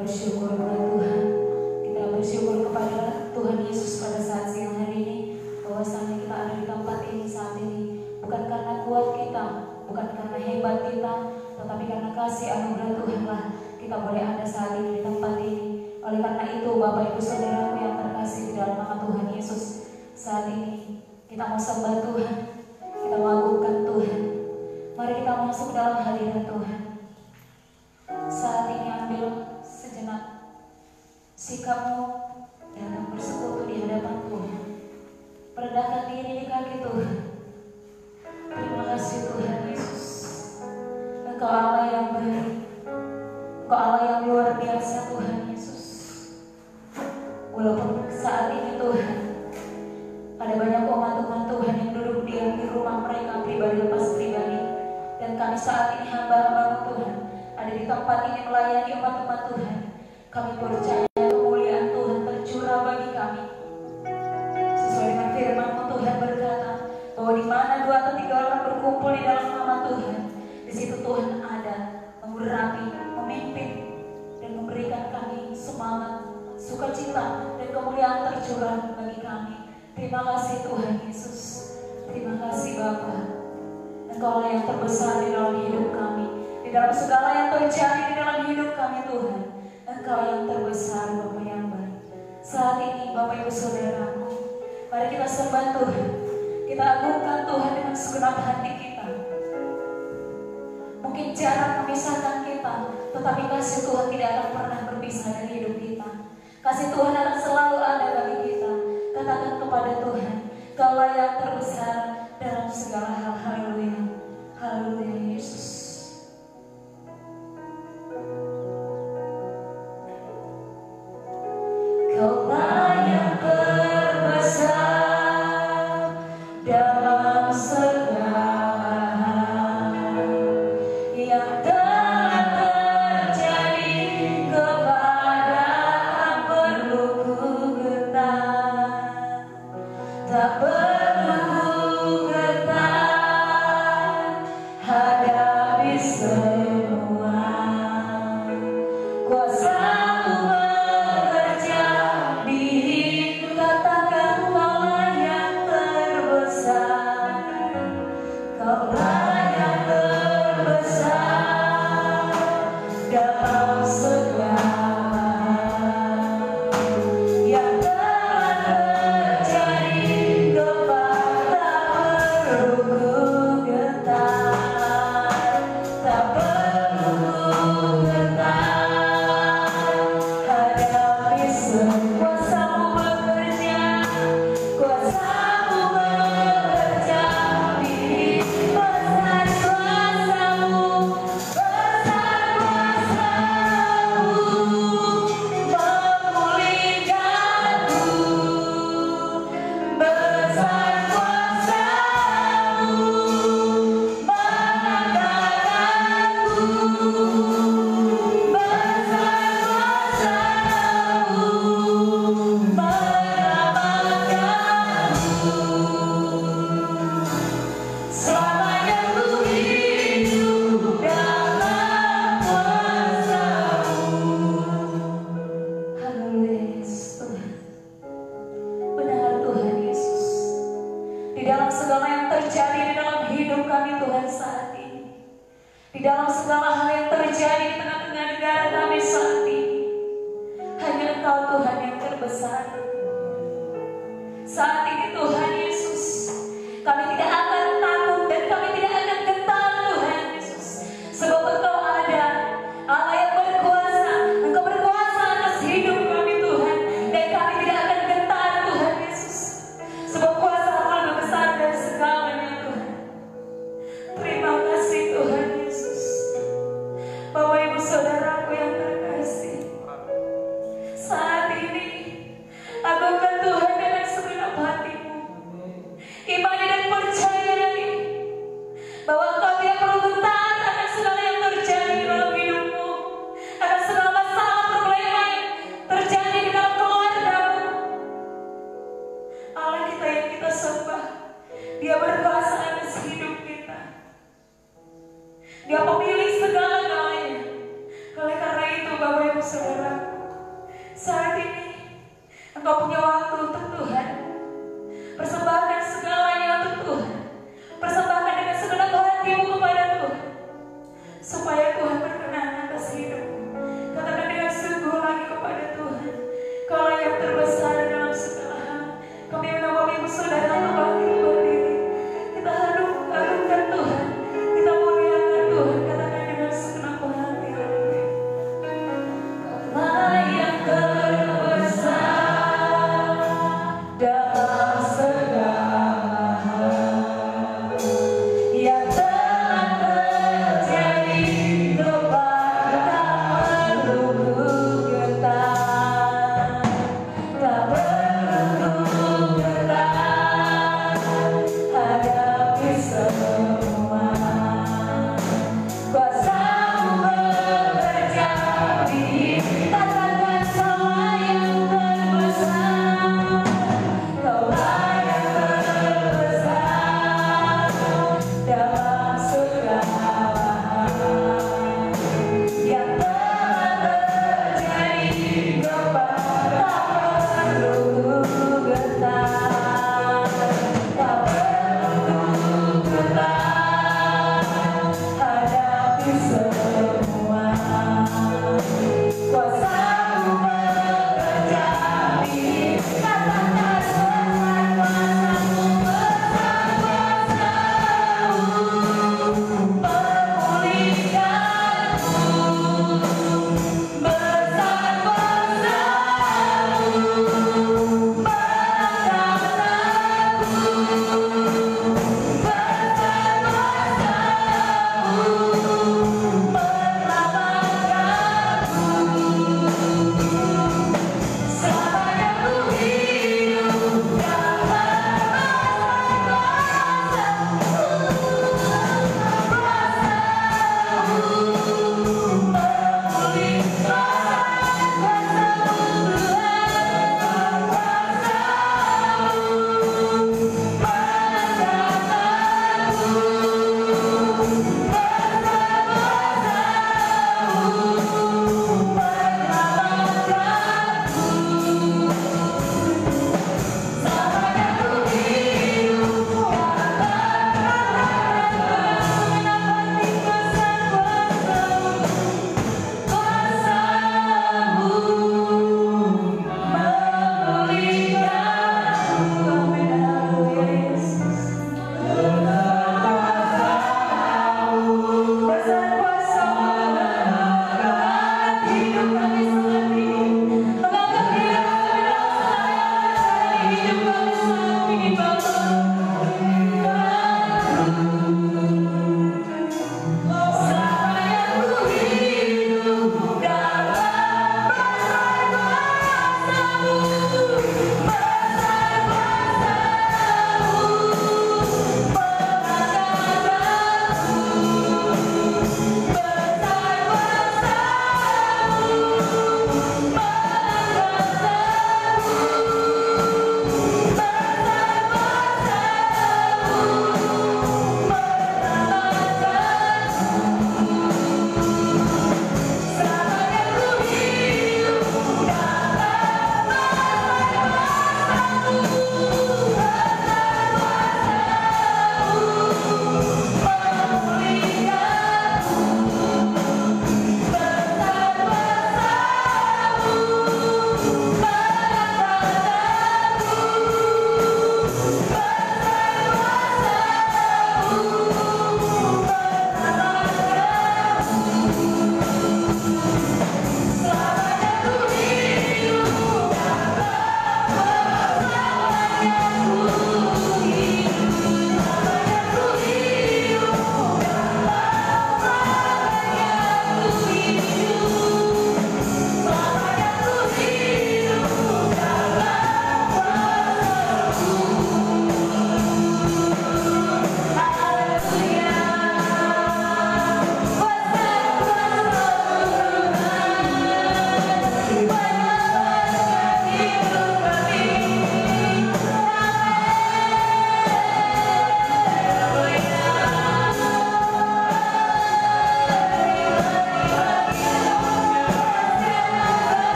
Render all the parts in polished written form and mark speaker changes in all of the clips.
Speaker 1: bersyukur kepada Tuhan. Kita bersyukur kepada Tuhan Yesus pada saat siang hari ini, bahwasanya kita ada di tempat ini saat ini bukan karena kuat kita, bukan karena hebat kita, tetapi karena kasih anugerah Tuhan lah kita boleh ada saat ini di tempat ini. Oleh karena itu, Bapak Ibu Saudaraku yang terkasih di dalam nama Tuhan Yesus, saat ini kita mau sembah Tuhan, kita mengagungkan Tuhan. Mari kita masuk dalam hadirat Tuhan. Saat ini ambil sejenak sikapmu dan bersekutu di hadapan Tuhan. Merendahkan diri di kaki Tuhan. Terima kasih Tuhan Yesus. Engkau Allah yang baik, Engkau Allah yang luar biasa Tuhan Yesus. Walaupun saat ini Tuhan ada banyak umat-umat Tuhan yang duduk diam di rumah mereka pribadi lepas pribadi, dan kami saat ini hamba-hamba Tuhan ada di tempat ini melayani umat-umat Tuhan. Kami percaya kemuliaan Tuhan tercurah bagi kami. Sesuai dengan firman-Mu Tuhan berkata bahwa di mana 2 atau 3 orang berkumpul di dalam nama Tuhan, di situ Tuhan ada mengurapi, memimpin, dan memberikan kami semangat, sukacita, dan kemuliaan tercurah bagi kami. Terima kasih Tuhan Yesus. Terima kasih Bapa. Engkau yang terbesar di dalam hidup kami, di dalam segala yang terjadi di dalam hidup kami Tuhan. Engkau yang terbesar, Bapa yang baik. Saat ini Bapak Ibu Saudaraku, mari kita sembah Tuhan. Kita agungkan Tuhan dengan segenap hati kita. Mungkin jarak memisahkan kita, tetapi kasih Tuhan tidak akan pernah berpisah dari hidup kita. Kasih Tuhan akan selalu ada bagi kita. Katakan kepada Tuhan, Kaulah yang terbesar dalam segala hal. Haleluya. Haleluya Yesus. Kaulah yang terbesar dalam segala hal yang telah terjadi kepada perlu ku getar, tak perlu getar hadapi semua. Kuasa-Mu bekerja di hidup, katakan Kaulah yang terbesar, Kaulah yang terbesar dalam segala yang telah terjadi kepada perlu ku getar, tak perlu getar hadapi semua. Kuasa-Mu bekerja, Kuasa-Mu bekerja di hidup. Besar kuasa-Mu, besar kuasa-Mu memulihkanku, besar kuasa-Mu mengangkatku, besar kuasa-Mu menyelamatkanku. Selamanya ku hidup dalam kuasa-Mu. Haleluya Yesus Tuhan. Benar Tuhan Yesus. Di dalam segala yang terjadi di dalam hidup kami Tuhan saat ini, di dalam segala hal yang terjadi di tengah-tengah negara kami saat ini, hanya Engkau Tuhan yang terbesar. Saat ini Tuhan Yesus, kami tidak akan takut dan kami tidak akan gentar Tuhan Yesus, sebab Engkau ada, Allah yang berkuasa. Engkau berkuasa atas hidup kami Tuhan, dan kami tidak akan gentar Tuhan Yesus, sebab kuasa-Mu lebih besar dari segalanya Tuhan. Terima kasih Tuhan Yesus. Bapak Ibu Saudaraku yang terkasih, saat ini agungkan Tuhan dengan segenap hatimu. Imani dan percayai bahwa Engkau tidak perlu gentar akan segala yang terjadi di dalam hidupmu, akan segala masalah problema yang terjadi di dalam keluargamu. Allah kita yang kita sembah, Dia berkuasa atas hidup kita. Dia pemilik segala-galanya. Oleh karena itu Bapak Ibu Saudara, Engkau punya waktu untuk Tuhan. Persembahkan segalanya untuk Tuhan. Persembahkan dengan segenap hatimu kepada Tuhan, supaya Tuhan berkenan atas hidupmu. Katakan dengan sungguh lagi kepada Tuhan, Kaulah yang terbesar dalam segala hal. Kami undang Bapak Ibu Saudara untuk bangkit berdiri. Kita harumkan Tuhan, kita muliakan Tuhan. Katakan dengan segenap hati. Kaulah yang terbesar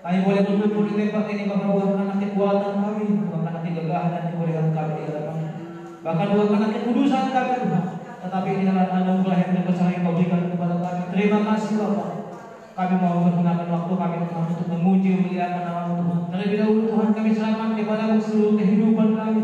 Speaker 2: Kami boleh berkumpul di tempat ini Bapak, buahkan kekuatan kami, buahkan kegagahan dan kebolehan kami di hadapan. Bahkan buahkan kekudusan kami Tuhan. Tetapi ini adalah anugerah yang terbesar yang Kau berikan kepada kami. Terima kasih Bapak. Kami mau menggunakan waktu kami Tuhan untuk memuji memuliakan nama-Mu Tuhan. Terlebih dahulu Tuhan kami serahkan kepada-Mu seluruh kehidupan kami.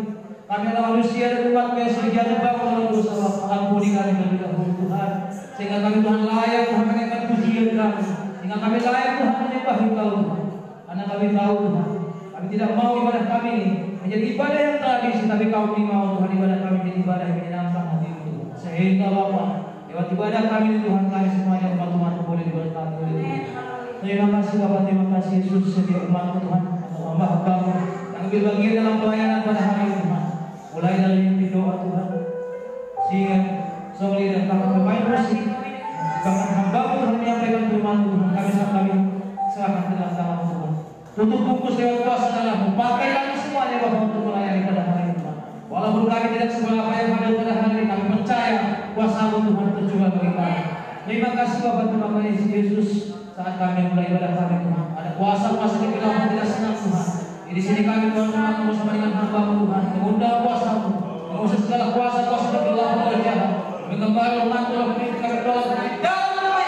Speaker 2: Kami adalah manusia dan umat biasa dijatuh bangun dalam dosa Bapak. Ampuni kami terlebih dahulu Tuhan. Sehingga kami Tuhan layak Tuhan menaikkan pujian kami. Sehingga kami layak Tuhan menyembah Engkau Tuhan. Karena kami tahu Tuhan, kami tidak mau ibadah kami ini menjadi ibadah yang tradisi, tapi Kau mau Tuhan ibadah kami menjadi ibadah yang menyenangkan hati-Mu Tuhan. Sehingga Bapak, lewat ibadah kami ini Tuhan, kami semuanya umat Tuhan boleh diberkati oleh Tuhan. Terima kasih Bapak, terima kasih Yesus setiap umat Tuhan, hamba-Hamba yang ambil bagian dalam pelayanan pada hari ini Tuhan. Mulai dari mimpi doa Tuhan, sehingga soli dan bahkan pemain musik, bahkan hamba Tuhan menyampaikan firman Tuhan, kami serahkan ke dalam tangan Tuhan. Tutup bungkus lewat kuasa dalam pakai kami semuanya Bapak untuk melayani pada hari ini Tuhan. Walaupun kami tidak seberapa yang ada pada hari ini, kami percaya kuasa-Mu Tuhan tercurah bagi kami. Terima kasih Bapak, terima kasih Yesus. Saat kami mulai ibadah kami Tuhan, ada kuasa-kuasa di dalam tidak senang Tuhan. Di sini kami Tuhan bersama dengan hamba-Mu Tuhan, mengundang kuasa-Mu, mengusir segala kuasa-kuasa di dalam jahat, mengembalikan mantul kami doa kami dalam nama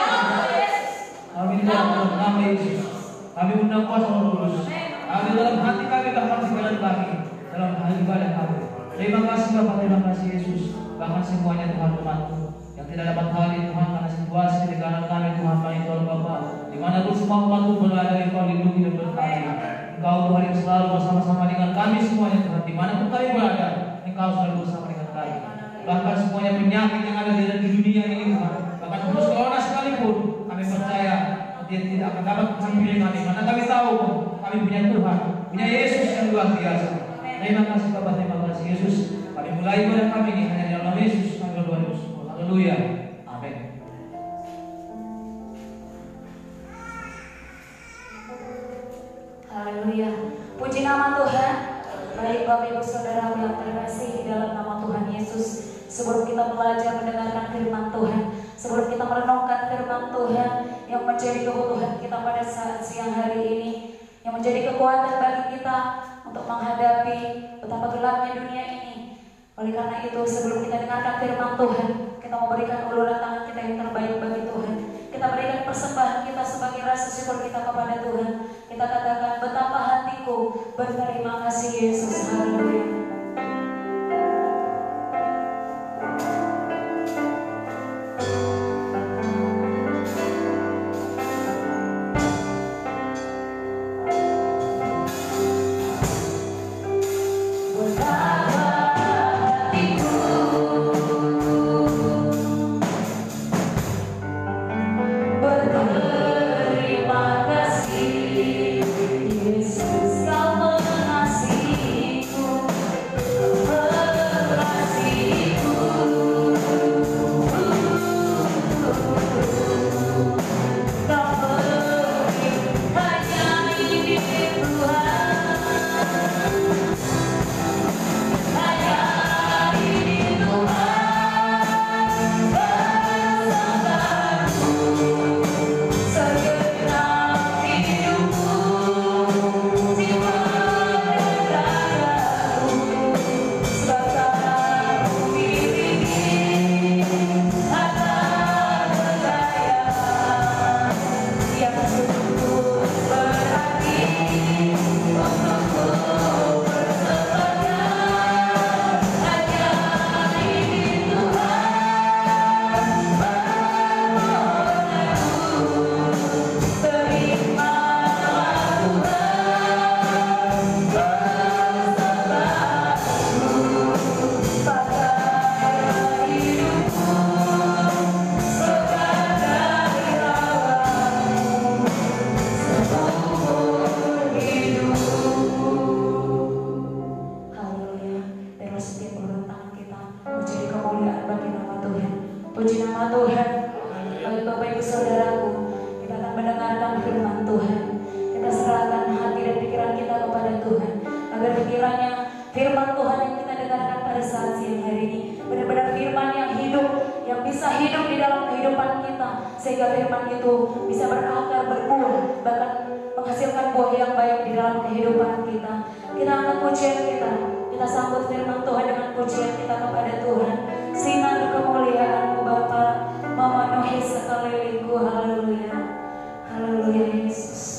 Speaker 2: Yesus. Kami dalam nama Yesus. Kami undang kuasa Roh Kudus. Kami dalam hati kami, bahkan pikiran kami, dalam hal ibadah kami. Terima kasih Bapak, terima kasih Yesus. Bahkan semuanya Tuhan umat-Mu yang tidak dapat hadir Tuhan karena situasi di negara kami Tuhan, kami Tuhan Bapak, dimanapun semua umat-Mu berada, Engkau lindungi dan berkati. Engkau Tuhan yang selalu bersama-sama dengan kami semuanya Tuhan, dimanapun kami berada, Engkau selalu bersama dengan kami. Bahkan semuanya penyakit yang ada di dunia ini Tuhan, bahkan virus corona sekalipun, kami percaya dia tidak akan dapat menghampiri kami, karena kami tahu kami punya Tuhan, punya Yesus yang luar biasa. Terima kasih Bapak, terima kasih Yesus. Kami mulai ibadah kami ini hanya di dalam nama Yesus. Kami berdoa Yesus. Haleluya. Amin.
Speaker 1: Haleluya. Puji nama Tuhan. Baik Bapak Ibu Saudara yang terkasih di dalam nama Tuhan Yesus. Sebelum kita belajar mendengarkan firman Tuhan, sebelum kita merenungkan firman Tuhan yang menjadi kebutuhan kita pada saat siang hari ini, yang menjadi kekuatan bagi kita untuk menghadapi betapa gelapnya dunia ini. Oleh karena itu, sebelum kita dengarkan firman Tuhan, kita mau berikan uluran tangan kita yang terbaik bagi Tuhan. Kita berikan persembahan kita sebagai rasa syukur kita kepada Tuhan. Kita katakan, betapa hatiku berterima kasih Yesus. Haleluya. Sehingga firman itu bisa berakar, berbuah, bahkan menghasilkan buah yang baik di dalam kehidupan kita. Kita angkat pujian kita sambut firman Tuhan dengan pujian kita kepada Tuhan. Sinar kemuliaan-Mu Bapa memenuhi sekelilingku. Haleluya, haleluya Yesus.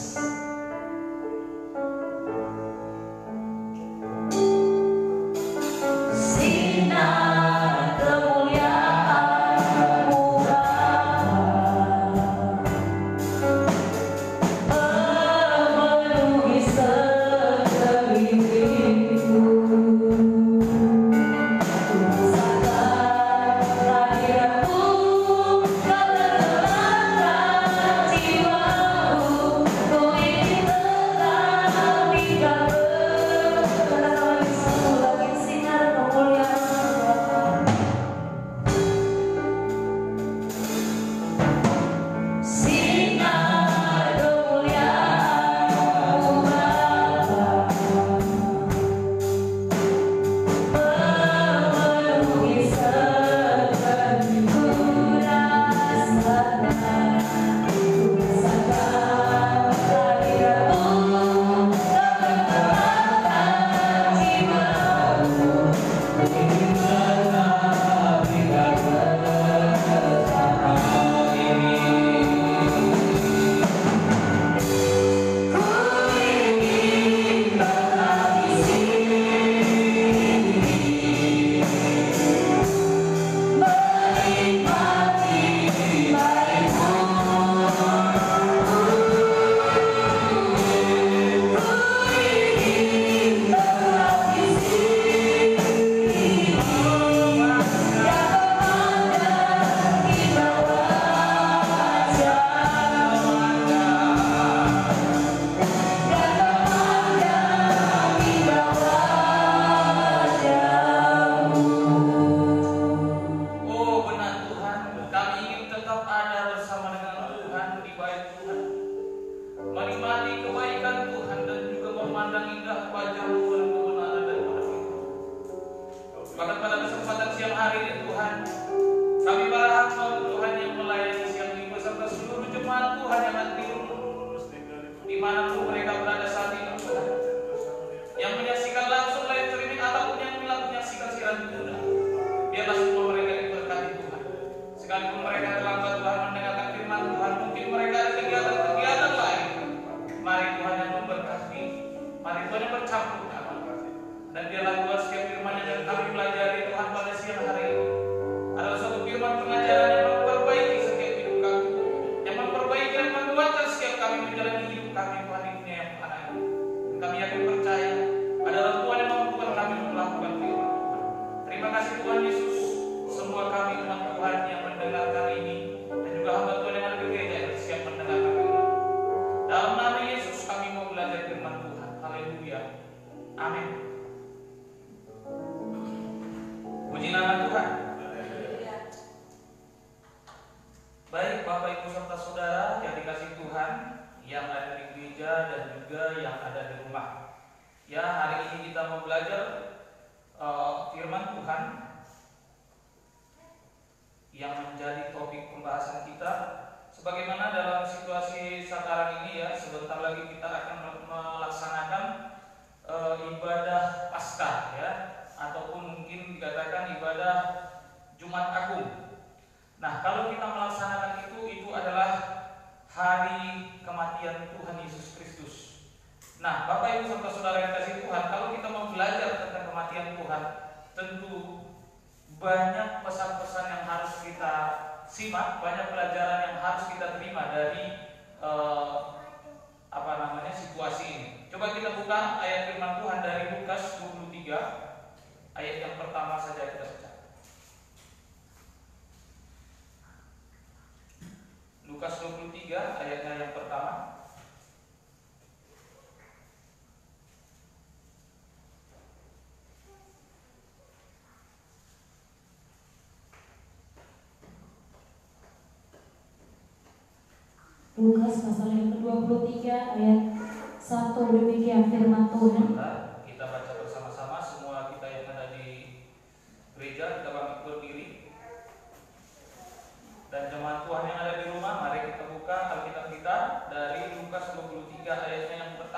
Speaker 2: Lukas 23 ayatnya yang pertama.
Speaker 1: Lukas pasal yang ke-23 ayat 1, demikian firman Tuhan.
Speaker 2: Kita baca bersama-sama, semua kita yang ada di gereja, kita bangkit berdiri. Dan jemaat Tuhan yang ada di rumah, mari kita buka Alkitab kita dari Lukas 23 ayatnya yang pertama.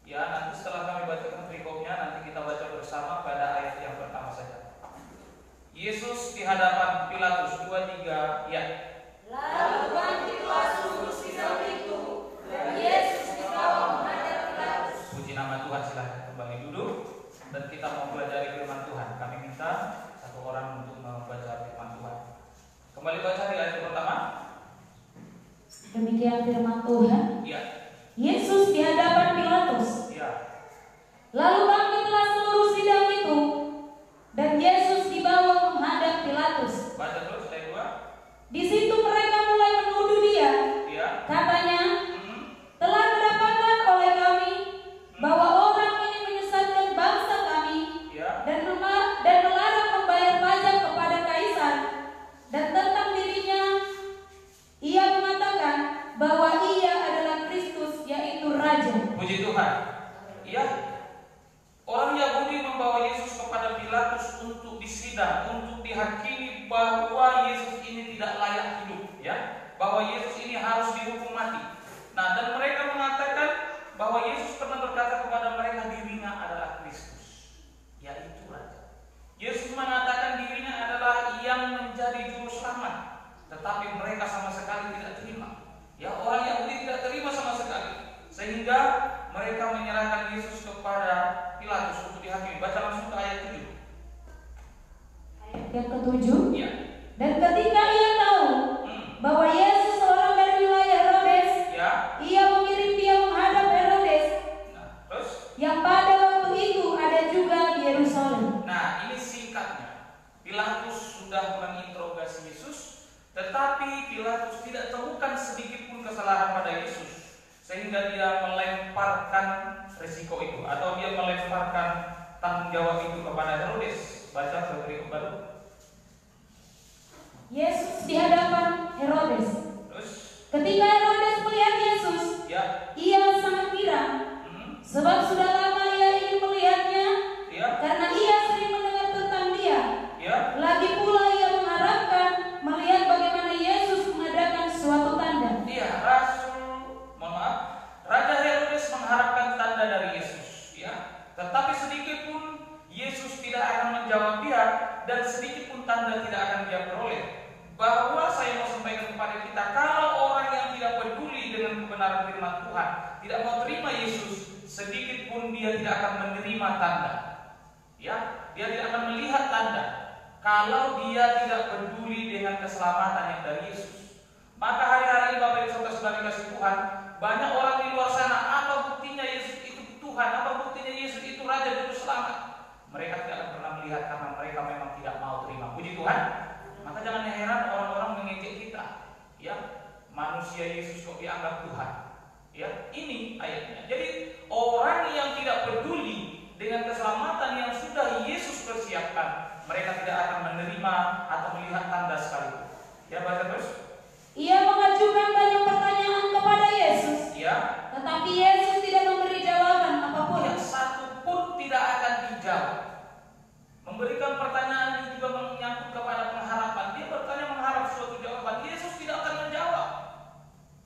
Speaker 3: Ya, nanti setelah kami bacakan perikopnya, nanti kita baca bersama pada ayat yang pertama saja. Yesus di hadapan Pilatus 2:3, ya.
Speaker 1: Lalu bangkitlah seluruh sidang itu, dan Yesus dibawa menghadap Pilatus.
Speaker 3: Puji nama Tuhan, silahkan kembali duduk. Dan kita mau belajar firman Tuhan. Kami minta satu orang untuk membaca firman Tuhan. Kembali baca di ayat pertama.
Speaker 1: Demikian firman Tuhan.
Speaker 3: Ya.
Speaker 1: Yesus di hadapan Pilatus.
Speaker 3: Ya.
Speaker 1: Lalu bangkitlah seluruh sidang itu, dan Yesus dibawa menghadap Pilatus.
Speaker 3: Baca terus ayat 2.
Speaker 1: Di situ mereka mulai menuduh dia.
Speaker 3: Ya.
Speaker 1: Katanya, telah kedapatan oleh kami bahwa orang ini menyesatkan bangsa kami,
Speaker 3: Ya.
Speaker 1: dan melarang membayar pajak kepada Kaisar. Dan tentang dirinya, ia mengatakan bahwa ia adalah Kristus, yaitu Raja.
Speaker 3: Puji Tuhan. Ya. Orang Yahudi membawa Yesus kepada Pilatus untuk disidang, untuk dihakimi bahwa Yesus ini tidak layak hidup, ya, bahwa Yesus ini harus dihukum mati. Nah, dan mereka mengatakan bahwa Yesus pernah berkata kepada mereka dirinya adalah Kristus, yaitu Raja. Yesus mengatakan dirinya adalah yang menjadi juru selamat, tetapi mereka sama sekali tidak terima. Ya, orang Yahudi tidak terima sama sekali, sehingga mereka menyerahkan Yesus kepada Pilatus untuk dihakimi. Baca langsung ke ayat 7.
Speaker 1: Ayat yang ke-7.
Speaker 3: Ya.
Speaker 1: Dan ketika ia tahu bahwa Yesus seorang dari wilayah Herodes,
Speaker 3: Ya.
Speaker 1: ia mengirim dia menghadap Herodes,
Speaker 3: Nah, terus.
Speaker 1: yang pada waktu itu ada juga di Yerusalem.
Speaker 3: Nah, ini singkatnya. Pilatus sudah menginterogasi Yesus, tetapi Pilatus tidak temukan sedikit pun kesalahan pada Yesus, sehingga dia melemparkan resiko itu, atau dia melemparkan tanggung jawab itu kepada Herodes. Baca berikut baru.
Speaker 1: Yesus di hadapan Herodes.
Speaker 3: Terus.
Speaker 1: Ketika Herodes melihat Yesus,
Speaker 3: Ya.
Speaker 1: ia sangat girang, sebab sudah lama ia ingin melihatnya,
Speaker 3: Ya.
Speaker 1: karena ia sering mendengar tentang dia.
Speaker 3: Ya.
Speaker 1: Lagi pula ia mengharapkan melihat bagaimana Yesus mengadakan suatu tanda.
Speaker 3: Iya, Raja Herodes mengharapkan tanda dari Yesus, ya. Tetapi sedikit pun Yesus tidak akan menjawab dia, dan sedikit pun tanda tidak akan dia peroleh. Bahwa saya mau sampaikan kepada kita, kalau orang yang tidak peduli dengan kebenaran firman Tuhan, tidak mau terima Yesus, sedikit pun dia tidak akan menerima tanda. Ya, dia tidak akan melihat tanda kalau dia tidak peduli dengan keselamatan yang dari Yesus. Maka hari-hari ini Bapak Ibu Saudara kasih Tuhan, banyak orang di luar sana, apa buktinya Yesus itu Tuhan, apa buktinya Yesus itu Raja Juru Selamat. Mereka tidak akan pernah melihat karena mereka memang tidak mau terima. Puji Tuhan. Maka jangan heran orang-orang mengejek kita. Ya, manusia Yesus kok dianggap Tuhan. Ya, ini ayatnya. Jadi orang yang tidak peduli dengan keselamatan yang sudah Yesus persiapkan, mereka tidak akan menerima atau melihat tanda sekalipun. Ya, baca terus.
Speaker 1: Ia mengajukan banyak pertanyaan kepada Yesus,
Speaker 3: Ya.
Speaker 1: tetapi Yesus tidak memberi jawaban apapun.
Speaker 3: Yang satu pun tidak akan dijawab. Memberikan pertanyaan yang juga menyangkut kepada pengharapan. Dia bertanya mengharap suatu jawaban. Yesus tidak akan menjawab.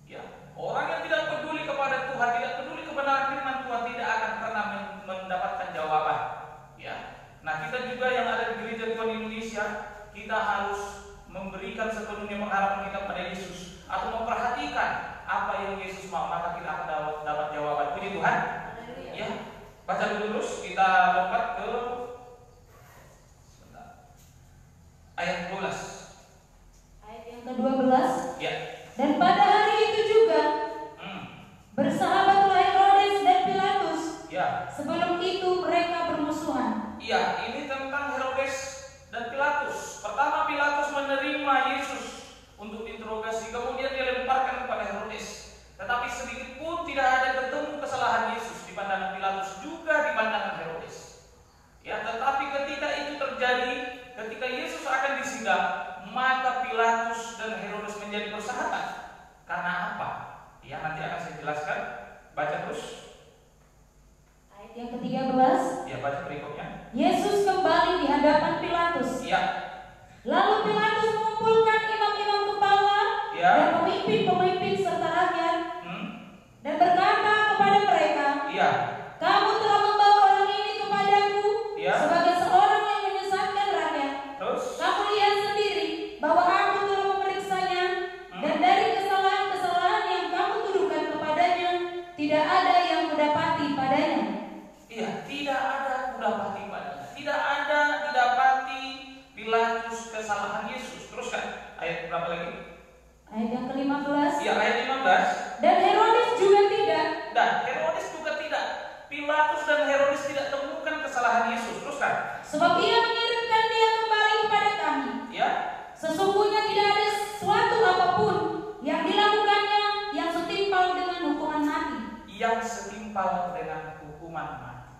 Speaker 3: Ya. Orang yang tidak peduli kepada Tuhan, tidak peduli kebenaran firman Tuhan, tidak akan pernah mendapatkan jawaban. Ya. Nah, kita juga yang ada di Gereja Tuhan Indonesia, kita harus memberikan sepenuhnya pengharapan kita pada Yesus, atau memperhatikan apa yang Yesus mau, maka kita akan dapat jawaban. Puji Tuhan. Ya, baca dulu terus, kita lompat ke ayat 12.
Speaker 1: Ayat yang ke-12.
Speaker 3: Ya.
Speaker 1: Dan pada hari itu juga bersahabatlah Herodes dan Pilatus.
Speaker 3: Ya.
Speaker 1: Sebelum itu mereka bermusuhan.
Speaker 3: Iya, ini tentang Herodes dan Pilatus. Pertama Pilatus menerima Yesus untuk diinterogasi, kemudian dia lemparkan kepada Herodes. Tetapi sedikit pun tidak ada ketemu kesalahan Yesus di pandangan Pilatus, juga di pandangan Herodes. Ya, tetapi ketika itu terjadi, ketika Yesus akan disidang, maka Pilatus dan Herodes menjadi bersahabat. Karena apa? Ya, nanti akan saya jelaskan. Baca terus.
Speaker 1: Ayat yang ke-13.
Speaker 3: Ya, baca berikutnya.
Speaker 1: Yesus kembali di hadapan Pilatus.
Speaker 3: Ya.
Speaker 1: Lalu Pilatus mengumpulkan imam-imam kepala
Speaker 3: Ya.
Speaker 1: dan pemimpin-pemimpin serta rakyat dan berkata kepada mereka,
Speaker 3: Iya.
Speaker 1: tidak ada yang kudapati padanya.
Speaker 3: Iya, tidak ada kudapati padanya. Tidak ada didapati Pilatus kesalahan Yesus. Teruskan ayat berapa lagi?
Speaker 1: Ayat yang ke-15.
Speaker 3: Iya, ayat 15.
Speaker 1: Dan Herodes juga tidak.
Speaker 3: Dan Herodes juga tidak. Pilatus dan Herodes tidak temukan kesalahan Yesus. Teruskan.
Speaker 1: Sebab ia mengirimkan dia kembali kepada kami.
Speaker 3: Ya.
Speaker 1: Sesungguhnya tidak ada suatu apapun yang dilakukannya yang setimpal dengan hukuman mati.
Speaker 3: Yang setimpal dengan hukuman mati.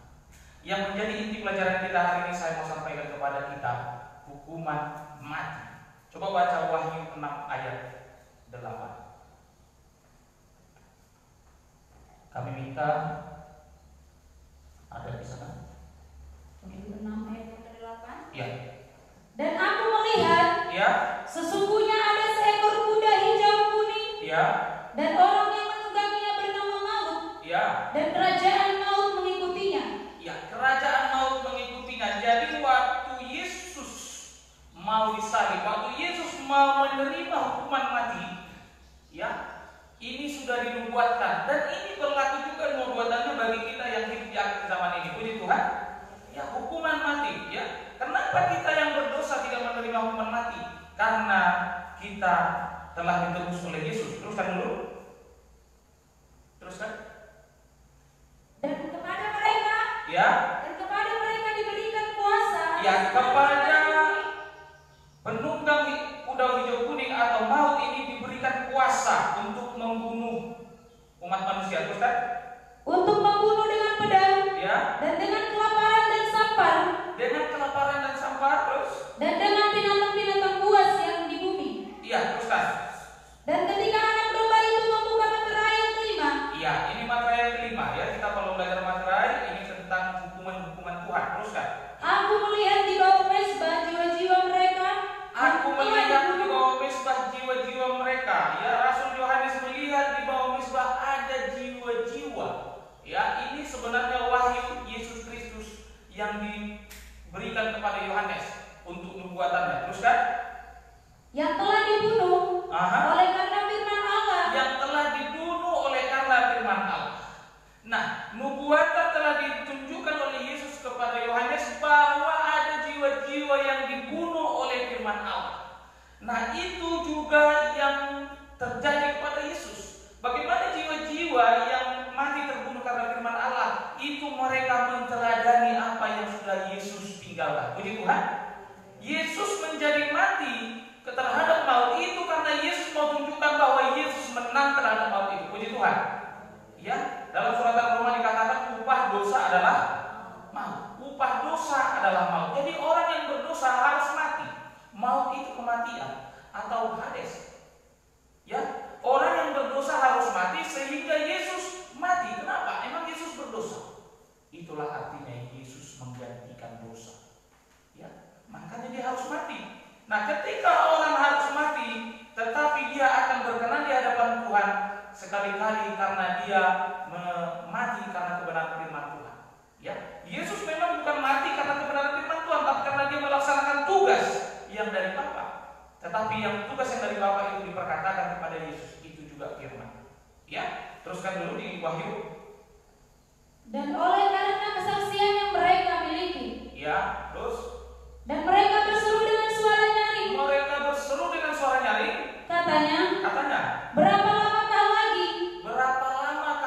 Speaker 3: Yang menjadi inti pelajaran kita hari ini saya mau sampaikan kepada kita, hukuman mati. Coba baca Wahyu 6 ayat 8. Kami minta ada di sana.
Speaker 1: Wahyu 6 ayat yang ke-8.
Speaker 3: Ya.
Speaker 1: Dan aku melihat,
Speaker 3: Ya.
Speaker 1: sesungguhnya ada seekor kuda hijau kuning,
Speaker 3: Ya.
Speaker 1: dan orang yang menungganginya bernama Maut,
Speaker 3: Ya.
Speaker 1: dan kerajaan maut mengikutinya.
Speaker 3: Ya, kerajaan maut mengikutinya. Jadi waktu Yesus mau disalib, waktu Yesus mau menerima hukuman mati, ya, ini sudah dinubuatkan dan ini berlaku juga nubuatannya bagi kita yang hidup di akhir zaman ini. Puji Tuhan. Ya, hukuman mati, ya. Kenapa kita yang berdosa tidak menerima hukuman mati? Karena kita telah ditebus oleh Yesus. Teruskan dulu. Teruskan.
Speaker 1: Dan kepada mereka,
Speaker 3: Ya.
Speaker 1: dan kepada mereka diberikan kuasa.
Speaker 3: Ya, kepada penunggang kuda hijau kuning atau maut ini diberikan kuasa untuk membunuh umat manusia. Terus kan?
Speaker 1: Untuk membunuh dengan pedang,
Speaker 3: Ya.
Speaker 1: dan dengan kelaparan dan sampar,
Speaker 3: Dengan kelaparan dan sampar terus.
Speaker 1: dan dengan binatang-binatang buas yang di bumi.
Speaker 3: Iya, terus kan?
Speaker 1: Dan ketika anak domba itu membuka materai yang kelima,
Speaker 3: Iya, ini materai yang kelima ya. Kita kalau belajar materai ini tentang hukuman-hukuman Tuhan. Terus kan?
Speaker 1: aku melihat di bawah mesbah jiwa-jiwa mereka.
Speaker 3: Aku
Speaker 1: yang telah
Speaker 3: melihat di
Speaker 1: dibunuh.
Speaker 3: bawah mesbah jiwa-jiwa mereka. Ya, Rasul Yohanes melihat di bawah mesbah ada jiwa-jiwa. Ya, ini sebenarnya wahyu Yesus Kristus yang diberikan kepada Yohanes untuk nubuatannya. Terus kan?
Speaker 1: Yang telah dibunuh
Speaker 3: Aha.
Speaker 1: oleh karena firman Allah.
Speaker 3: Yang telah dibunuh oleh karena firman Allah. Nah, nubuatan telah ditunjukkan oleh Yesus kepada Yohanes bahwa ada jiwa-jiwa yang dibunuh oleh firman Allah. Nah, itu juga yang terjadi kepada Yesus. Bagaimana jiwa-jiwa yang mati terbunuh karena firman Allah, itu mereka menteladani apa yang sudah Yesus tinggalkan. Puji Tuhan. Yesus menjadi mati terhadap maut itu karena Yesus mau tunjukkan bahwa Yesus menang terhadap maut itu. Puji Tuhan. Ya, dalam surat Roma dikatakan upah dosa adalah maut. Upah dosa adalah maut. Jadi orang yang berdosa harus mati. Maut itu kematian atau Hades. Ya, orang yang berdosa harus mati sehingga Yesus mati. Kenapa? Emang Yesus berdosa? Itulah artinya Yesus menggantikan dosa. Ya, makanya dia harus mati. Nah, ketika orang harus mati, tetapi dia akan berkenan di hadapan Tuhan sekali-kali karena dia mati karena kebenaran firman Tuhan. Ya, Yesus memang bukan mati karena kebenaran firman Tuhan, tapi karena dia melaksanakan tugas yang dari Bapa. Tetapi yang tugas yang dari Bapa itu diperkatakan kepada Yesus, itu juga firman. Ya, teruskan dulu di Wahyu.
Speaker 1: Dan oleh karena kesaksian yang mereka miliki,
Speaker 3: Ya, terus
Speaker 1: dan mereka berseru dengan suara nyaring,
Speaker 3: mereka berseru dengan suara nyaring.
Speaker 1: katanya,
Speaker 3: Berapa lamakah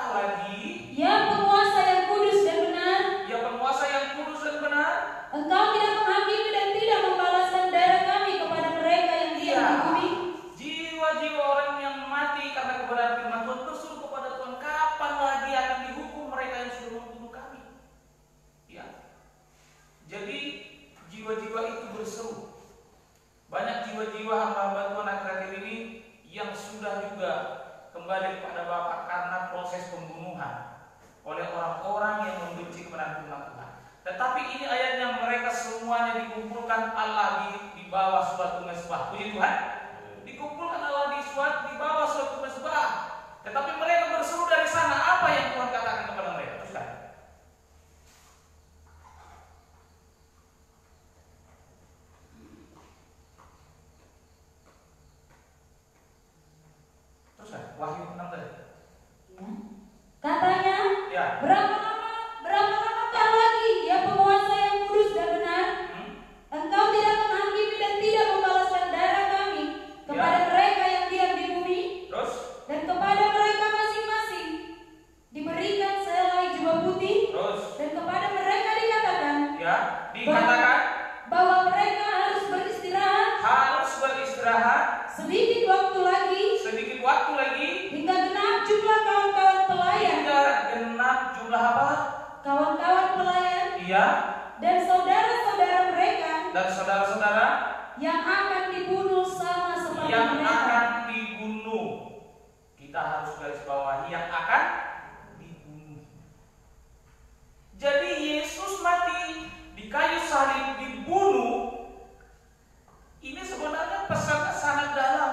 Speaker 3: lagi?
Speaker 1: ya penguasa yang kudus dan benar,
Speaker 3: Ya penguasa yang kudus dan benar.
Speaker 1: engkau tidak menghakimi dan tidak membalaskan darah kami kepada mereka yang diam di bumi.
Speaker 3: Jiwa-jiwa orang yang mati karena kebenaran firman Tuhan berseru kepada Tuhan, kapan lagi akan dihukum mereka yang sudah membunuh kami? Ya. Jadi jiwa-jiwa itu berseru. Banyak jiwa-jiwa hamba-hamba Tuhan akhir-akhir ini yang sudah juga kembali kepada Bapa karena proses pembunuhan oleh orang-orang yang membenci kebenaran firman Tuhan. Tetapi ini ayatnya mereka semuanya dikumpulkan Allah di bawah suatu mezbah. Puji Tuhan. Dikumpulkan Allah di bawah suatu mezbah. Tetapi mereka berseru dari sana, apa yang Tuhan katakan kepada mereka? Teruskan. Teruskan. Wahyu 6 tadi.
Speaker 1: Ya. Kata
Speaker 3: jumlah apa?
Speaker 1: Kawan-kawan pelayan
Speaker 3: Iya.
Speaker 1: dan saudara-saudara mereka
Speaker 3: Dan saudara-saudara
Speaker 1: yang akan dibunuh sama seperti
Speaker 3: yang
Speaker 1: mereka.
Speaker 3: akan dibunuh. Kita harus garis bawahi yang akan dibunuh. Jadi Yesus mati di kayu salib, dibunuh. Ini sebenarnya pesannya sangat dalam.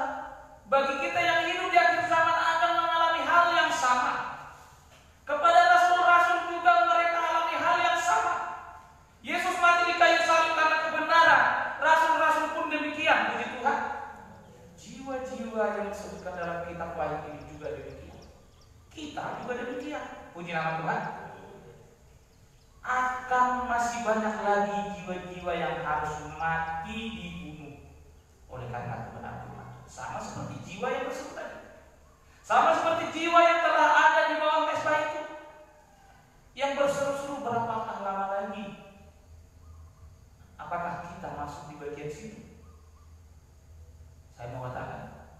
Speaker 3: Bagi kita yang hidup di akhir zaman akan mengalami hal yang sama. Kepada rasul-rasul juga mereka alami hal yang sama. Yesus mati di kayu salib karena kebenaran. Rasul-rasul pun demikian. Puji Tuhan. Jiwa-jiwa yang disebutkan dalam kitab Wahyu ini juga demikian. Kita juga demikian. Puji nama Tuhan. Akan masih banyak lagi jiwa-jiwa yang harus mati dibunuh oleh karena kebenaran Tuhan. Sama seperti jiwa yang tersebut tadi. Sama seperti jiwa yang telah ada di bawah mesbah itu, yang berseru-seru berapakah lama lagi. Apakah kita masuk di bagian situ? Saya mau katakan,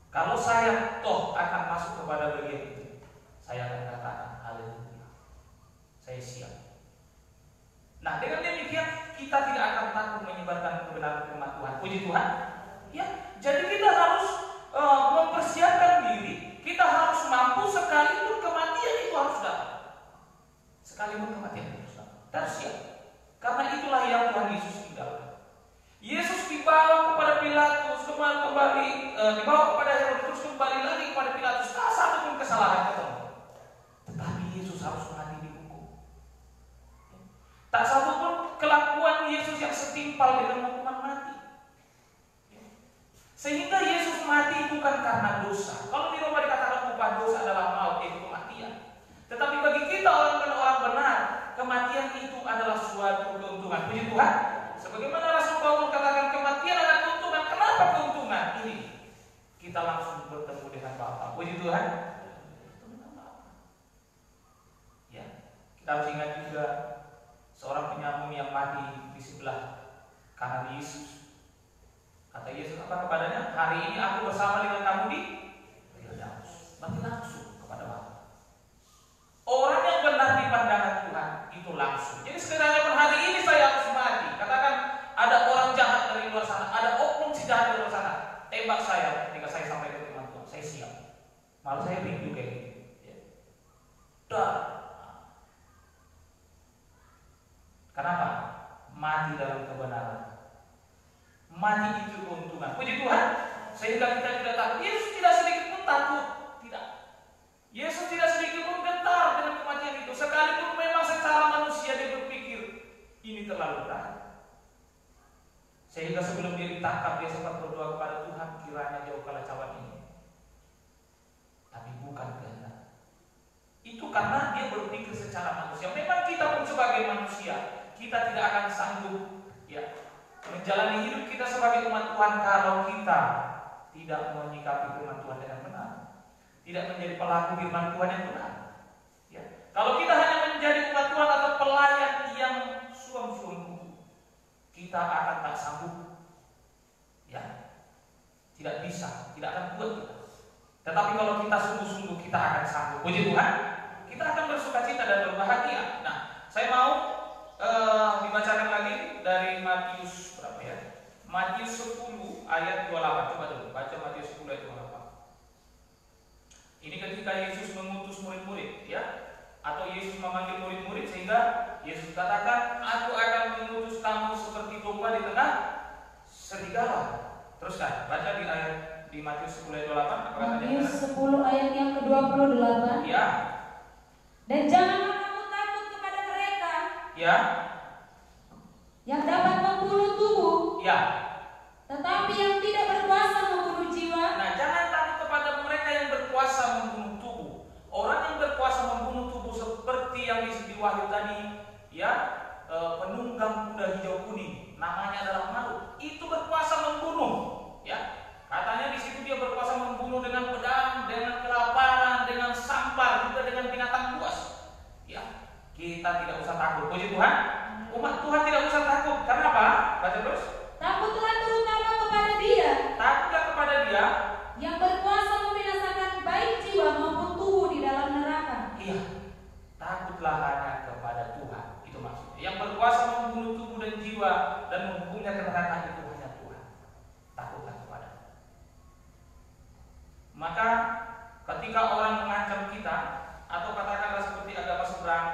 Speaker 3: kalau saya toh akan masuk kepada bagian itu, saya akan katakan haleluya, saya siap. Nah, dengan demikian kita tidak akan takut menyebarkan kebenaran firman Tuhan. Puji Tuhan. Ya, jadi kita harus mempersiapkan diri. Kita harus mampu sekalipun kematian itu harus datang. Sekalipun kematian itu harus datang. Kita harus siap. Karena itulah yang Tuhan Yesus tinggalkan. Yesus dibawa kepada Pilatus, dibawa kepada Herodes, kembali lagi kepada Pilatus. Tak satu pun kesalahan ketemu. Tetapi Yesus harus mati dihukum. Tak satu pun kelakuan Yesus yang setimpal dengan hukuman mati. Sehingga Yesus mati bukan karena dosa. Kalau di Roma dikatakan upah dosa adalah maut, yaitu kematian. Tetapi bagi kita orang benar, kematian itu adalah suatu keuntungan. Puji Tuhan. Sebagaimana Rasul Paulus katakan kematian adalah keuntungan. Kenapa keuntungan? Ini kita langsung bertemu dengan Bapa. Puji Tuhan. Ya, kita harus ingat juga seorang penyamun yang mati di sebelah kanan Yesus. Kata Yesus apa kepadanya? Hari ini aku bersama dengan kamu di Firdaus. Berarti langsung kepada Bapa. Orang yang benar di pandangan Tuhan itu langsung. Jadi sekiranya pun hari ini saya harus mati, katakan ada orang jahat dari luar sana, ada oknum si jahat dari luar sana, tembak saya ketika saya sampai ke firman Tuhan, saya siap. Malah saya rindu kayak gitu. Ya. Dah. Kenapa? Mati dalam kebenaran. Mati itu keuntungan. Puji Tuhan. Sehingga kita tidak takut. Yesus tidak sedikit pun takut. Tidak. Yesus tidak sedikit pun gentar dengan kematian itu. Sekalipun memang secara manusia dia berpikir ini terlalu berat. Sehingga sebelum dia ditangkap dia sempat berdoa kepada Tuhan, kiranya jauhkanlah cawan ini. Tapi bukan kehendak. Itu karena dia berpikir secara manusia. Memang kita pun sebagai manusia, kita tidak akan sanggup ya menjalani hidup kita sebagai umat Tuhan kalau kita tidak menyikapi firman Tuhan dengan benar, tidak menjadi pelaku firman Tuhan yang benar. Ya. Kalau kita hanya menjadi umat Tuhan atau pelayan yang suam-suam, kita akan tak sanggup. Ya, tidak bisa, tidak akan kuat kita. Tetapi kalau kita sungguh-sungguh, kita akan sanggup. Puji Tuhan, kita akan bersukacita dan berbahagia. Nah, saya mau dibacakan lagi dari Matius berapa ya? Matius 10 ayat 28. Coba dulu baca Matius 10 ayat 28. Ini ketika Yesus mengutus murid-murid ya, atau Yesus memanggil murid-murid sehingga Yesus katakan, aku akan mengutus kamu seperti domba di tengah serigala. Teruskan baca di ayat di Matius 10 ayat 28.
Speaker 1: Matius 10 ayat yang ke-28.
Speaker 3: Ya.
Speaker 1: Dan janganlah kamu takut kepada mereka.
Speaker 3: Ya.
Speaker 1: Yang dapat membunuh tubuh.
Speaker 3: Ya.
Speaker 1: Tetapi yang tidak berkuasa membunuh jiwa.
Speaker 3: Nah, jangan takut kepada mereka yang berkuasa membunuh tubuh. Orang yang berkuasa membunuh tubuh seperti yang di Wahyu tadi, ya, penunggang kuda hijau kuning, namanya adalah Maut. Itu berkuasa membunuh, ya. Katanya di situ dia berkuasa membunuh dengan pedang, dengan kelaparan, dengan sampar, juga dengan binatang buas. Ya, kita tidak usah takut. Puji Tuhan. Umat Tuhan tidak usah takut. Karena apa? Baca terus.
Speaker 1: Takutlah terutama kepada Dia.
Speaker 3: Takutlah kepada Dia
Speaker 1: yang berkuasa membinasakan baik jiwa maupun tubuh di dalam neraka.
Speaker 3: Iya. takutlah hanya kepada Tuhan. Itu maksudnya. Yang berkuasa membunuh tubuh dan jiwa dan menghukumnya ke neraka itu hanya Tuhan. Takutlah kepada. Maka ketika orang mengancam kita, atau katakanlah seperti agama seberang,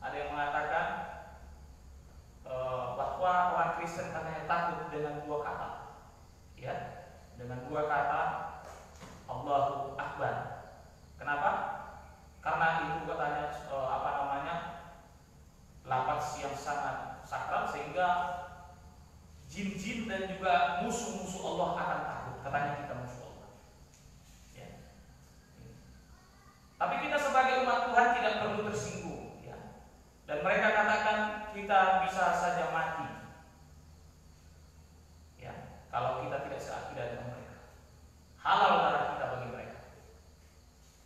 Speaker 3: ada yang mengatakan bahwa orang Kristen katanya takut dengan dua kata, ya, dengan dua kata Allahu Akbar. Kenapa? Karena itu katanya lafaz yang sangat sakral sehingga jin-jin dan juga musuh-musuh Allah akan takut. Katanya kita musuh Allah. Ya. Tapi kita sebagai umat Tuhan tidak perlu tersinggung. Ya. Dan mereka katakan kita bisa saja mati. Ya. Kalau kita tidak seakidah dengan mereka. Halal darah kita bagi mereka.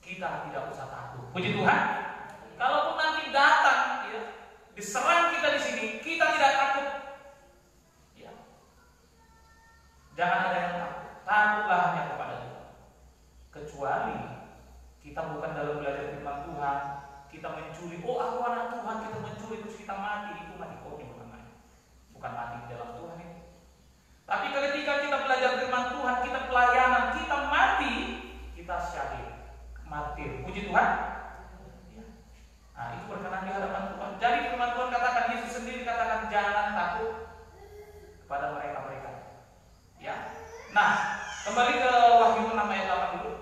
Speaker 3: Kita tidak usah takut. Puji Tuhan. Kalaupun nanti datang, ya, diserang kita di sini, kita tidak takut. Ya. Jangan ada yang takut. Takutlah hanya kepada Tuhan. Kecuali kita bukan dalam belajar firman Tuhan, kita mencuri. Oh, aku anak Tuhan, kita mencuri terus kita mati. Itu mati konyol namanya. Bukan mati di dalam Tuhan ini. Tapi ketika kita belajar firman Tuhan, kita pelayanan, kita mati, kita syahid, martir. Puji Tuhan. Ya. Nah, itu berkenan di hadapan Tuhan. Jadi firman Tuhan katakan, Yesus sendiri katakan jangan takut kepada mereka-mereka. Ya. Nah, kembali ke Wahyu 6 ayat 8 dulu.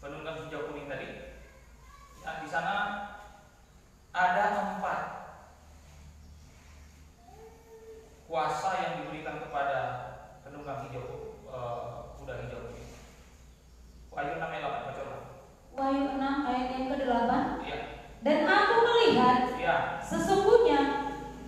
Speaker 3: Penunggang hijau kuning tadi. Ya, di sana ada 4 kuasa yang diberikan kepada penunggang hijau, kuda hijau kuning. Wahyu 6 ayat 8, bacalah.
Speaker 1: Wahyu 6 ayat yang ke-8.
Speaker 3: Ya.
Speaker 1: Dan aku melihat,
Speaker 3: Ya.
Speaker 1: sesungguhnya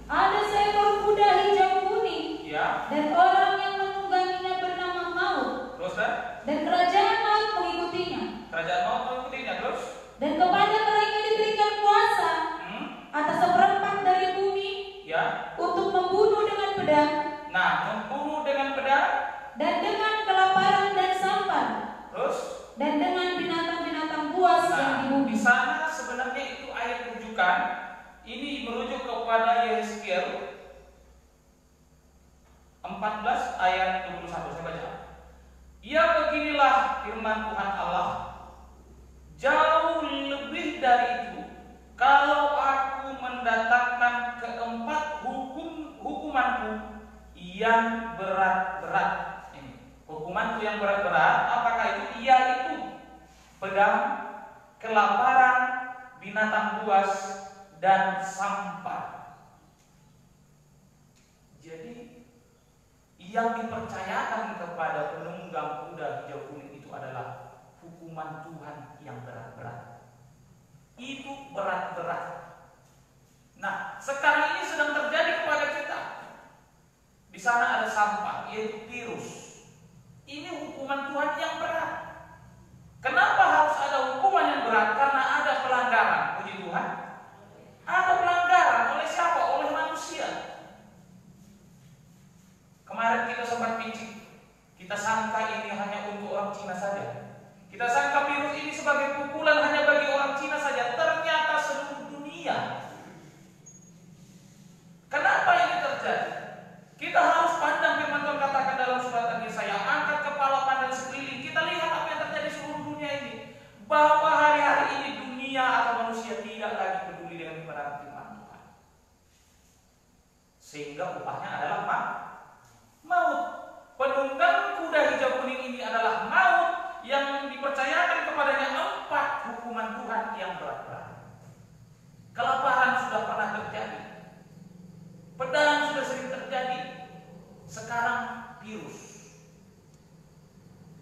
Speaker 1: ada seekor kuda hijau kuning,
Speaker 3: Ya.
Speaker 1: dan orang yang menungganginya bernama Maut,
Speaker 3: Terus kan?
Speaker 1: dan kerajaan maut mengikutinya.
Speaker 3: Kerajaan maut mengikutinya terus.
Speaker 1: Dan kepada mereka diberikan kuasa atas seperempat dari bumi,
Speaker 3: Ya.
Speaker 1: untuk membunuh dengan pedang,
Speaker 3: Nah, membunuh dengan pedang.
Speaker 1: dan dengan kelaparan dan sampar,
Speaker 3: Terus.
Speaker 1: dan dengan binatang-binatang buas yang di
Speaker 3: Nah,
Speaker 1: bumi.
Speaker 3: di sana sebenarnya itu ayat rujukan. Ini merujuk kepada Yehezkiel 14 ayat 21. Saya baca. Ya, beginilah firman Tuhan Allah. Jauh lebih dari itu, kalau aku mendatangkan keempat hukumanku yang berat-berat. Ini hukumanku yang berat-berat. Apakah itu? Yaitu pedang, kelaparan, binatang buas, dan sampah. Jadi yang dipercayakan kepada penunggang kuda hijau kuning itu adalah hukuman Tuhan yang berat-berat. Itu berat-berat. Nah, sekarang ini sedang terjadi kepada kita. Di sana ada sampah, yaitu virus. Ini hukuman Tuhan yang berat. Kenapa harus ada hukuman yang berat? Karena ada pelanggaran. Puji Tuhan. Ada pelanggaran oleh siapa? Oleh manusia. Kemarin kita sempat pincik. Kita sangka ini hanya untuk orang Cina saja. Kita sangka virus ini sebagai pukulan hanya bagi orang Cina saja. Ternyata seluruh dunia. Kenapa ini terjadi? Kita harus pandang firman Tuhan katakan dalam surat Yesaya, angkat kepala pandang sekeliling. Kita lihat apa yang terjadi seluruh dunia ini. Bahwa hari-hari ini dunia atau manusia tidak lagi peduli dengan kebenaran firman Tuhan. Sehingga upahnya adalah maut. Penunggang kuda hijau kuning ini adalah maut yang dipercayakan kepadanya 4 hukuman Tuhan yang berat-berat. Kelaparan sudah pernah terjadi. Pedang sudah sering terjadi. Sekarang virus.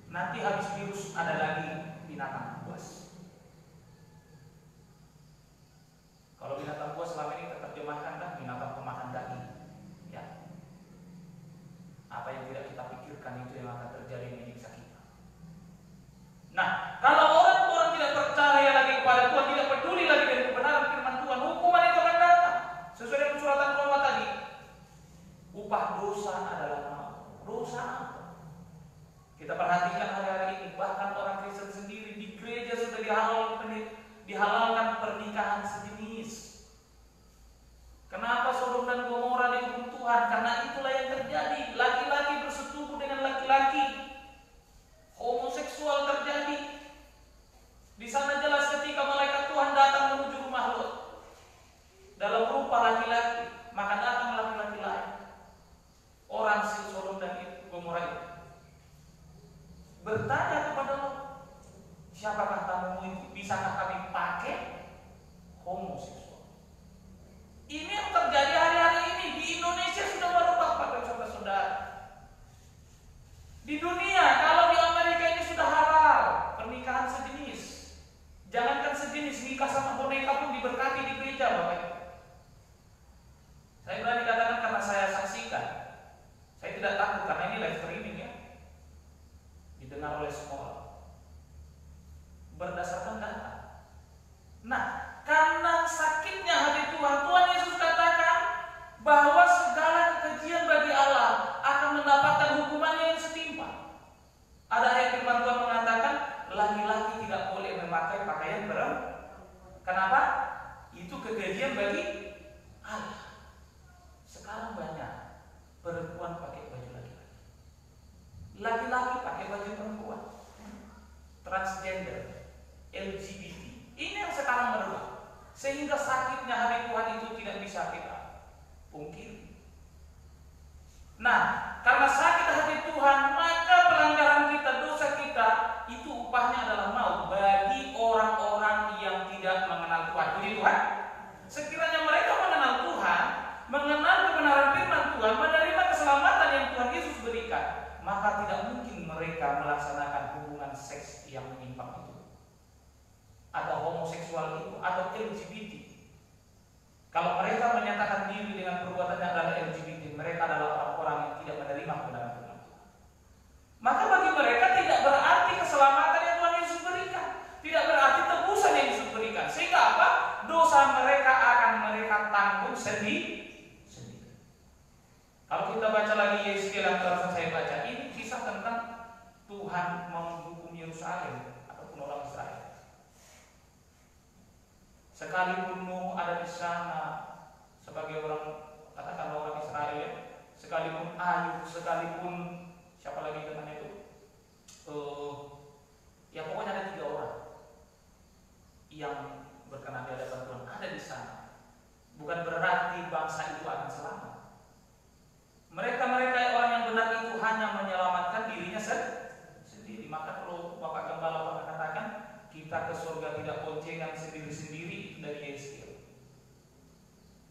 Speaker 3: Nanti habis virus ada lagi binatang buas. Kalau binatang buas selama ini terjemahkan kan binatang pemakan daging. Ya. Apa yang tidak kita pikirkan itu yang akan terjadi menyiksa kita. Nah, kalau orang-orang tidak percaya lagi kepada Tuhan, tidak peduli lagi dengan kebenaran firman Tuhan, hukuman itu akan datang. Sesuai dengan suratan Roma tadi. Upah dosa adalah maut. Dosa apa? Kita perhatikan hari-hari ini, bahkan orang Kristen sendiri pernikahan sejenis. Kenapa Sodom dan Gomora dihukum Tuhan? Karena itulah yang terjadi. Laki-laki bersetubuh dengan laki-laki. Homoseksual terjadi. Di sana jelas ketika malaikat Tuhan datang menuju rumah Lot dalam rupa laki-laki, maka datang laki-laki lain. Orang Sodom dan Gomora itu bertanya kepada Lot, siapakah tamumu itu? Bisakah kami pakai homoseksual? Ini yang terjadi hari-hari ini di Indonesia sudah merebak, Bapak Saudara. Di dunia, kalau di Amerika ini sudah halal pernikahan sejenis. Jangankan sejenis, nikah sama boneka pun diberkati di gereja, Bapak. Saya berani katakan karena saya saksikan. Saya tidak takut karena ini live streaming ya. Didengar oleh semua. Berdasarkan data. Nah, karena sakitnya hati Tuhan, Tuhan Yesus katakan bahwa segala kekejian bagi Allah akan mendapatkan hukumannya yang setimpal. Ada ayat firman Tuhan mengatakan laki-laki tidak boleh memakai pakaian perempuan. Kenapa? Itu kekejian bagi Allah. Sekarang banyak perempuan pakai baju laki-laki, laki-laki pakai baju perempuan, transgender, LGBT. Ini yang sekarang merebak, sehingga sakitnya hari Tuhan itu tidak bisa kita pungkiri. Nah, karena sakit hati Tuhan, maka pelanggaran kita, dosa kita, itu upahnya adalah maut bagi orang-orang yang tidak mengenal Tuhan. Puji Tuhan. Sekiranya mereka mengenal Tuhan, mengenal kebenaran firman Tuhan, menerima keselamatan yang Tuhan Yesus berikan, maka tidak mungkin mereka melaksanakan hubungan seks yang menyimpang itu, atau homoseksual itu, atau LGBT. Kalau mereka menyatakan diri dengan perbuatannya adalah LGBT, mereka adalah orang-orang yang tidak menerima kebenaran firman Tuhan. Maka bagi mereka tidak berarti keselamatan yang Tuhan Yesus berikan, tidak berarti tebusan yang Yesus berikan. Sehingga apa? Dosa mereka akan mereka tanggung sendiri. Kalau kita baca lagi Yeskiel yang telah saya baca, ini kisah tentang Tuhan menghukum Yerusalem ataupun orang Israel. Sekalipun Nuh ada di sana sebagai orang, katakan orang Israel, sekalipun Ayub, sekalipun siapa lagi namanya itu, ya pokoknya ada 3 orang yang berkenan di hadapan Tuhan ada di sana. Bukan berarti bangsa itu akan selamat. Mereka orang yang benar itu hanya menyelamatkan dirinya sendiri. Maka kalau Bapak Gembala pernah katakan, kita ke surga tidak boncengan sendiri-sendiri dari Yeskiel.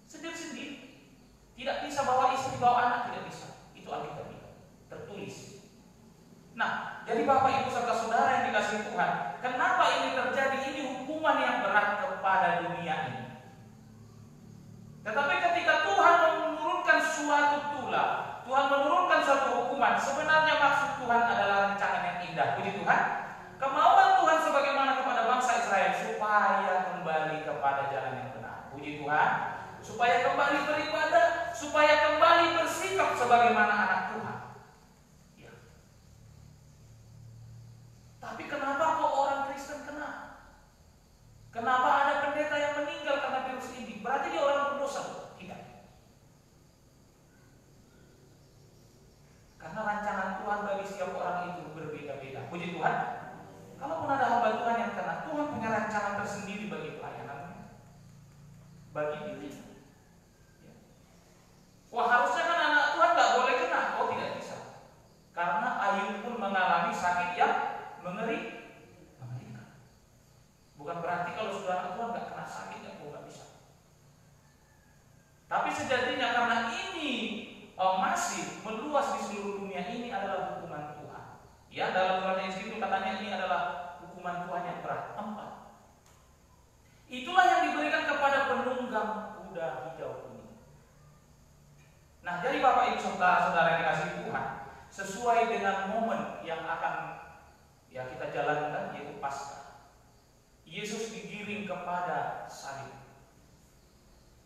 Speaker 3: Sendiri-sendiri. Tidak bisa bawa istri, bawa anak, tidak bisa. Itu Alkitab tertulis. Nah, jadi Bapak Ibu serta saudara yang dikasihi Tuhan, kenapa ini terjadi? Ini hukuman yang berat kepada dunia ini. Tetapi ketika Tuhan menurunkan suatu tulah, Tuhan menurunkan suatu hukuman, sebenarnya maksud Tuhan adalah rancangan yang indah. Puji Tuhan. Kemauan Tuhan sebagaimana kepada bangsa Israel supaya kembali kepada jalan yang benar. Puji Tuhan. Supaya kembali beribadah, supaya kembali bersikap sebagaimana anak Tuhan. Ya. Tapi kenapa kok orang Kristen kena? Kenapa ada pendeta yang meninggal karena virus ini? Berarti dia orang berdosa? Tidak. Karena rancangan Tuhan bagi setiap orang itu berbeda-beda. Puji Tuhan. Kalaupun ada hamba Tuhan yang kena, Tuhan punya rancangan tersendiri bagi pelayanannya, bagi diri. Ya. Wah, harusnya kan anak Tuhan nggak boleh kena. Oh, tidak bisa. Karena Ayub pun mengalami sakit yang mengerikan. Bukan berarti kalau sudah anak Tuhan nggak kena sakit, nggak bisa. Tapi sejatinya karena ini masih meluas di seluruh dunia, ini adalah hukuman Tuhan. Ya, dalam surat Yeskiel itu katanya ini adalah hukuman Tuhan yang berat. 4. Itulah yang diberikan kepada penunggang kuda hijau ini. Nah, jadi Bapak Ibu serta saudara yang dikasihi Tuhan, sesuai dengan momen yang akan ya kita jalankan, yaitu Paskah. Yesus digiring kepada salib.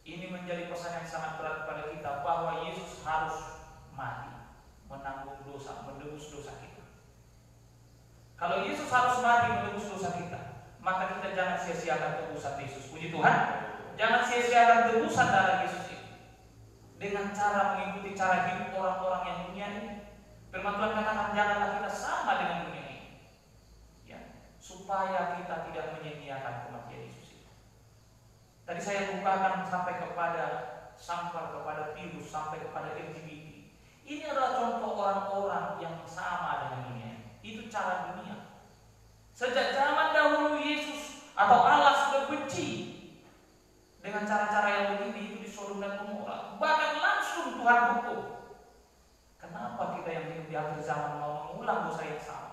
Speaker 3: Ini menjadi pesan yang sangat berat kepada kita bahwa Yesus harus mati, menanggung dosa, menebus dosa kita. Kalau Yesus harus mati menebus dosa kita, maka kita jangan sia-siakan tebusan Yesus. Puji Tuhan. Jangan sia-siakan tebusan darah Yesus ini dengan cara mengikuti cara hidup orang-orang yang dunia ini. Firman Tuhan katakan janganlah kita sama dengan dunia ini, ya, supaya kita tidak menyia-nyiakan kematian Yesus itu. Tadi saya bukakan sampai kepada sampar, kepada virus, sampai kepada LGBT. Ini adalah contoh orang-orang yang sama dengan dunia ini. Itu cara dunia. Sejak zaman dahulu Yesus atau Allah sudah benci dengan cara-cara yang begini. Itu di Sodom dan Gomora. Bahkan langsung Tuhan hukum. Kenapa kita yang hidup di akhir zaman mau mengulang dosa yang sama?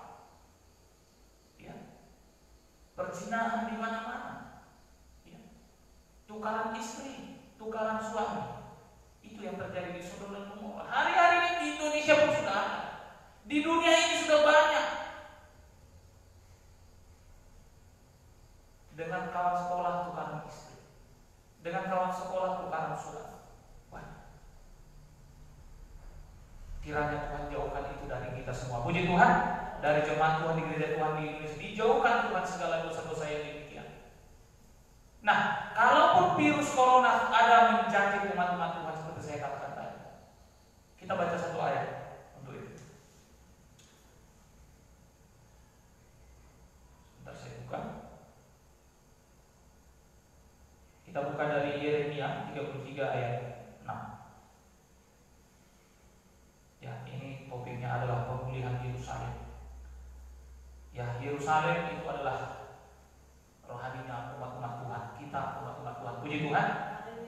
Speaker 3: Ya. Perzinahan di mana-mana. Ya. Tukaran istri, tukaran suami. Itu yang terjadi di Sodom dan Gomora. Hari-hari ini di Indonesia pun sudah ada. Di dunia ini sudah banyak. Dengan kawan sekolah tukaran istri, dengan kawan sekolah tukaran suami. Kiranya Tuhan jauhkan itu dari kita semua. Puji Tuhan, dari jemaat Tuhan di gereja Tuhan di Indonesia, dijauhkan Tuhan segala dosa-dosa yang demikian. Nah, kalaupun virus corona ada menjangkit umat-umat Tuhan seperti saya katakan tadi, kita baca satu ayat untuk itu. Sebentar saya buka. Kita buka dari Yeremia 33 ayat 6. Ya, ini topiknya adalah pemulihan Yerusalem. Ya, Yerusalem itu adalah rohaninya umat-umat Tuhan. Kita umat-umat Tuhan. Puji Tuhan.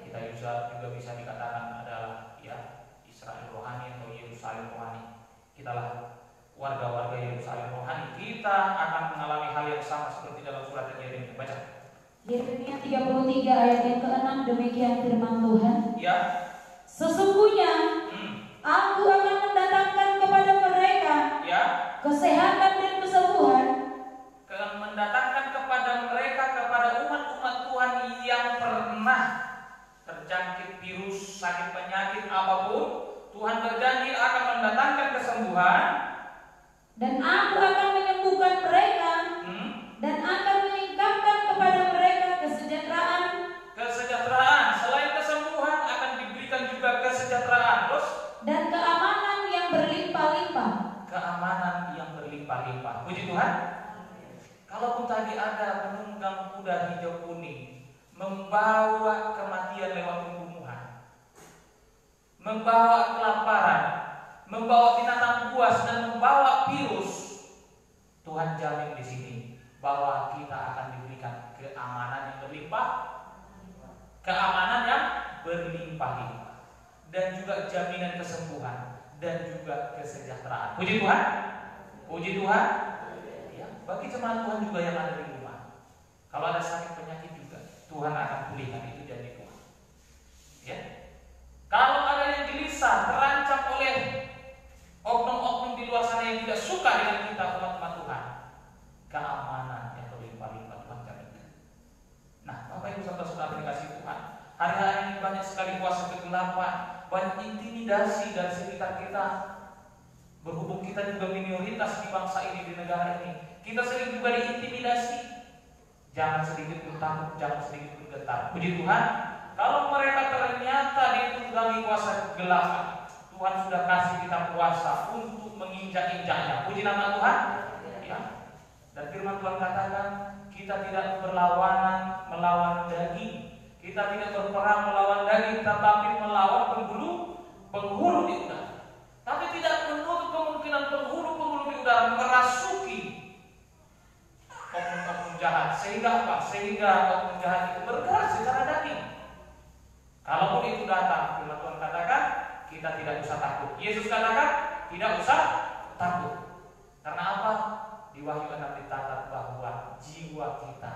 Speaker 3: Kita juga bisa dikatakan adalah ya Israel rohani atau Yerusalem rohani. Kita lah warga-warga Yerusalem rohani. Kita akan mengalami hal yang sama seperti dalam surat Yeremia. Baca.
Speaker 1: Yeremia 33 ayat yang ke-6, demikian firman Tuhan.
Speaker 3: Ya.
Speaker 1: Sesungguhnya Aku akan mendatangkan kepada mereka kesehatan dan kesembuhan.
Speaker 3: Mendatangkan kepada mereka, kepada umat-umat Tuhan yang pernah terjangkit virus, sakit penyakit apapun, Tuhan berjanji akan mendatangkan kesembuhan.
Speaker 1: Dan aku akan menyembuhkan mereka dan akan meningkatkan kepada mereka kesejahteraan.
Speaker 3: Kesejahteraan, selain kesembuhan akan diberikan juga kesejahteraan. Terus
Speaker 1: dan keamanan yang berlimpah-limpah.
Speaker 3: Keamanan yang berlimpah-limpah. Puji Tuhan. Kalaupun tadi ada penunggang kuda hijau kuning membawa kematian lewat pembunuhan, membawa kelaparan, membawa binatang buas dan membawa virus, Tuhan jamin di sini bahwa kita akan diberikan keamanan yang berlimpah, keamanan yang berlimpah-limpah. Dan juga jaminan kesembuhan dan juga kesejahteraan. Puji Tuhan. Puji Tuhan. Ya, bagi jemaat Tuhan juga yang ada di rumah, kalau ada sakit penyakit juga Tuhan akan pulihkan, itu janji Tuhan. Ya. Kalau ada yang gelisah, terancam oleh oknum-oknum di luar sana yang tidak suka dengan kita umat-umat Tuhan, keamanan yang berlimpah-limpah Tuhan jaminkan. Nah, Bapak Ibu saudara-saudara dikasihi Tuhan, hari-hari ini banyak sekali kuasa kegelapan, banyak intimidasi dari sekitar kita. Berhubung kita juga minoritas di bangsa ini, di negara ini, kita sering juga diintimidasi. Jangan sedikit pun takut, jangan sedikit pun getar. Puji Tuhan. Kalau mereka ternyata ditunggangi kuasa kegelapan, Tuhan sudah kasih kita kuasa untuk menginjak-injaknya. Puji nama Tuhan. Ya. Dan firman Tuhan katakan, kita tidak berlawanan melawan daging. Kita tidak berperang melawan daging, tetapi melawan penghulu di udara. Tapi tidak menutup kemungkinan penghulu di udara merasuki oknum-oknum jahat. Sehingga apa? Sehingga oknum jahat itu bergerak secara daging. Kalaupun itu datang, firman Tuhan katakan, kita tidak usah takut. Yesus katakan, tidak usah takut. Karena apa? Di Wahyu 6 dicatat bahwa jiwa kita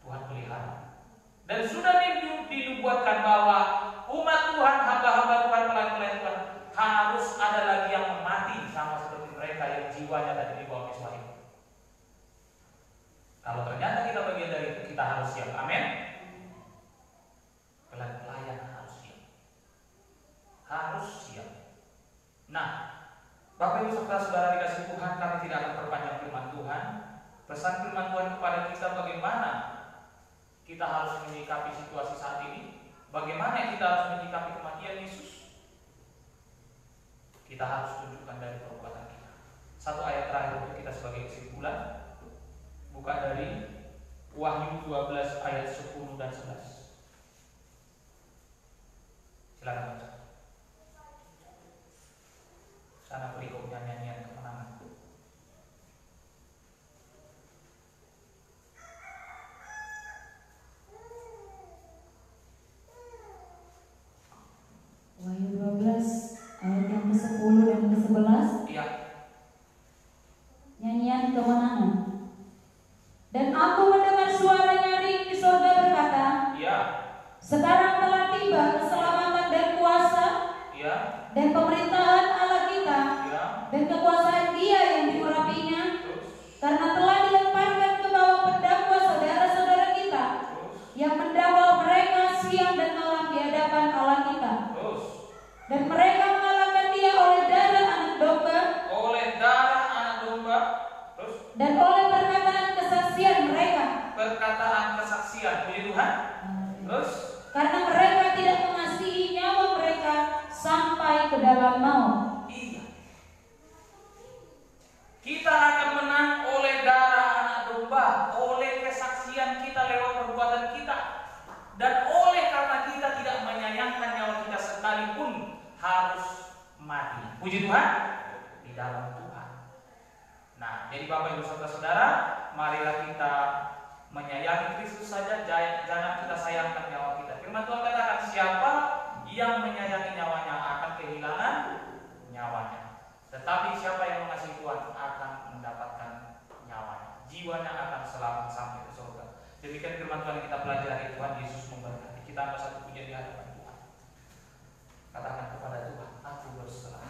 Speaker 3: Tuhan pelihara. Dan sudah dinubuatkan bahwa umat Tuhan, hamba-hamba Tuhan, pelayan-pelayan Tuhan, harus ada lagi yang mati sama seperti mereka yang jiwanya tadi dibawa Meswah itu. Kalau ternyata kita bagian dari itu, kita harus siap. Amin. Pelayan harus siap. Harus siap. Nah, Bapak Ibu Bagaimana kita harus menyikapi kematian Yesus? Kita harus tunjukkan dari perbuatan kita. Satu ayat terakhir untuk kita sebagai kesimpulan. Buka dari Wahyu 12 ayat 10 dan 11. Silakan baca. Sana berikutnya nyanyian kemenangan.
Speaker 1: Wahyu 12 ayat yang ke-10 dan ke-11.
Speaker 3: Iya.
Speaker 1: Nyanyian kemenangan. Dan aku mendengar suara nyaring di surga berkata,
Speaker 3: Iya.
Speaker 1: sekarang telah tiba keselamatan dan kuasa
Speaker 3: Iya.
Speaker 1: dan pemerintahan Allah kita
Speaker 3: Iya.
Speaker 1: dan kekuasaan Dia yang diurapinya,
Speaker 3: Terus.
Speaker 1: karena telah dilemparkan ke bawah pendakwa saudara-saudara kita
Speaker 3: Terus.
Speaker 1: yang mendakwa mereka siang dan malam di hadapan Allah kita.
Speaker 3: Terus.
Speaker 1: Dan mereka mengalahkan Dia oleh darah anak domba
Speaker 3: Oleh darah anak domba. Terus.
Speaker 1: dan oleh perkataan kesaksian mereka.
Speaker 3: Perkataan kesaksian. Puji Tuhan. Terus.
Speaker 1: Karena mereka tidak mengasihi nyawa mereka sampai ke dalam maut.
Speaker 3: Iya. Kita akan menang oleh darah anak domba, oleh kesaksian kita lewat perbuatan kita, dan oleh karena kita tidak menyayangkan nyawa kita sekalipun harus mati. Puji Tuhan, di dalam Tuhan. Nah, jadi Bapak Ibu saudara-saudara, marilah kita menyayangi Kristus saja, jangan kita sayangkan nyawa kita. Firman Tuhan katakan, siapa yang menyayangi nyawanya akan kehilangan nyawanya. Tetapi siapa yang mengasihi Tuhan akan mendapatkan nyawanya. Jiwanya akan selamat sampai ke surga. Demikian firman Tuhan yang kita pelajari. Tuhan Yesus memberkati. Kita angkat satu pujian di hadapan Tuhan. Katakan kepada Tuhan, aku berserah.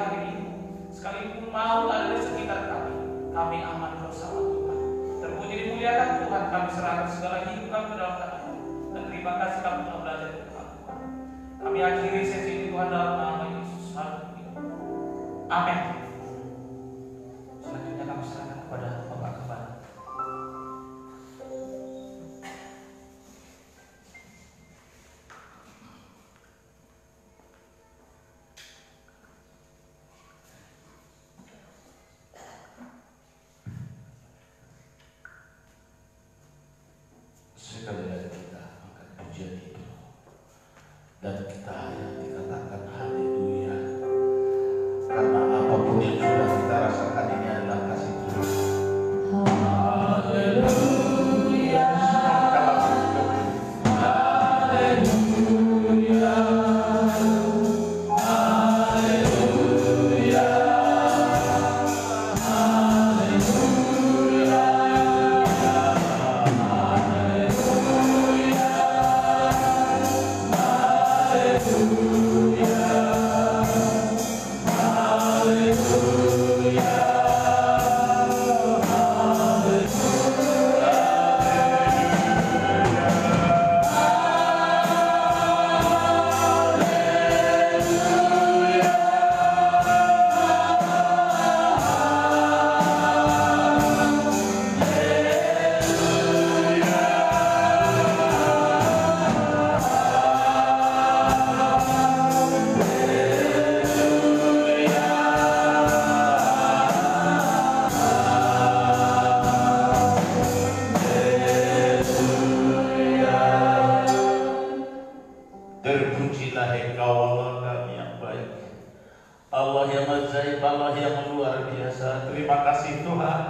Speaker 3: hari ini. Sekalipun maut ada di sekitar kami aman bersama Tuhan. Terpuji dimuliakan Tuhan, kami serahkan segala hidup kami ke dalam tangan. Dan terima kasih kami telah belajar dari Tuhan. Kami akhiri sesi ini Tuhan dalam nama Yesus. Amin. Selanjutnya kami serahkan kepada Bapak Kepala.
Speaker 4: Sekali lagi kita angkat pujian itu dan kita yang dikatakan haleluya, karena apapun yang sudah kita rasakan ini adalah kasih Tuhan. Haleluya, haleluya, haleluya, terpujilah Engkau Allah kami yang baik, Allah yang ajaib, Allah yang luar biasa. Terima kasih Tuhan,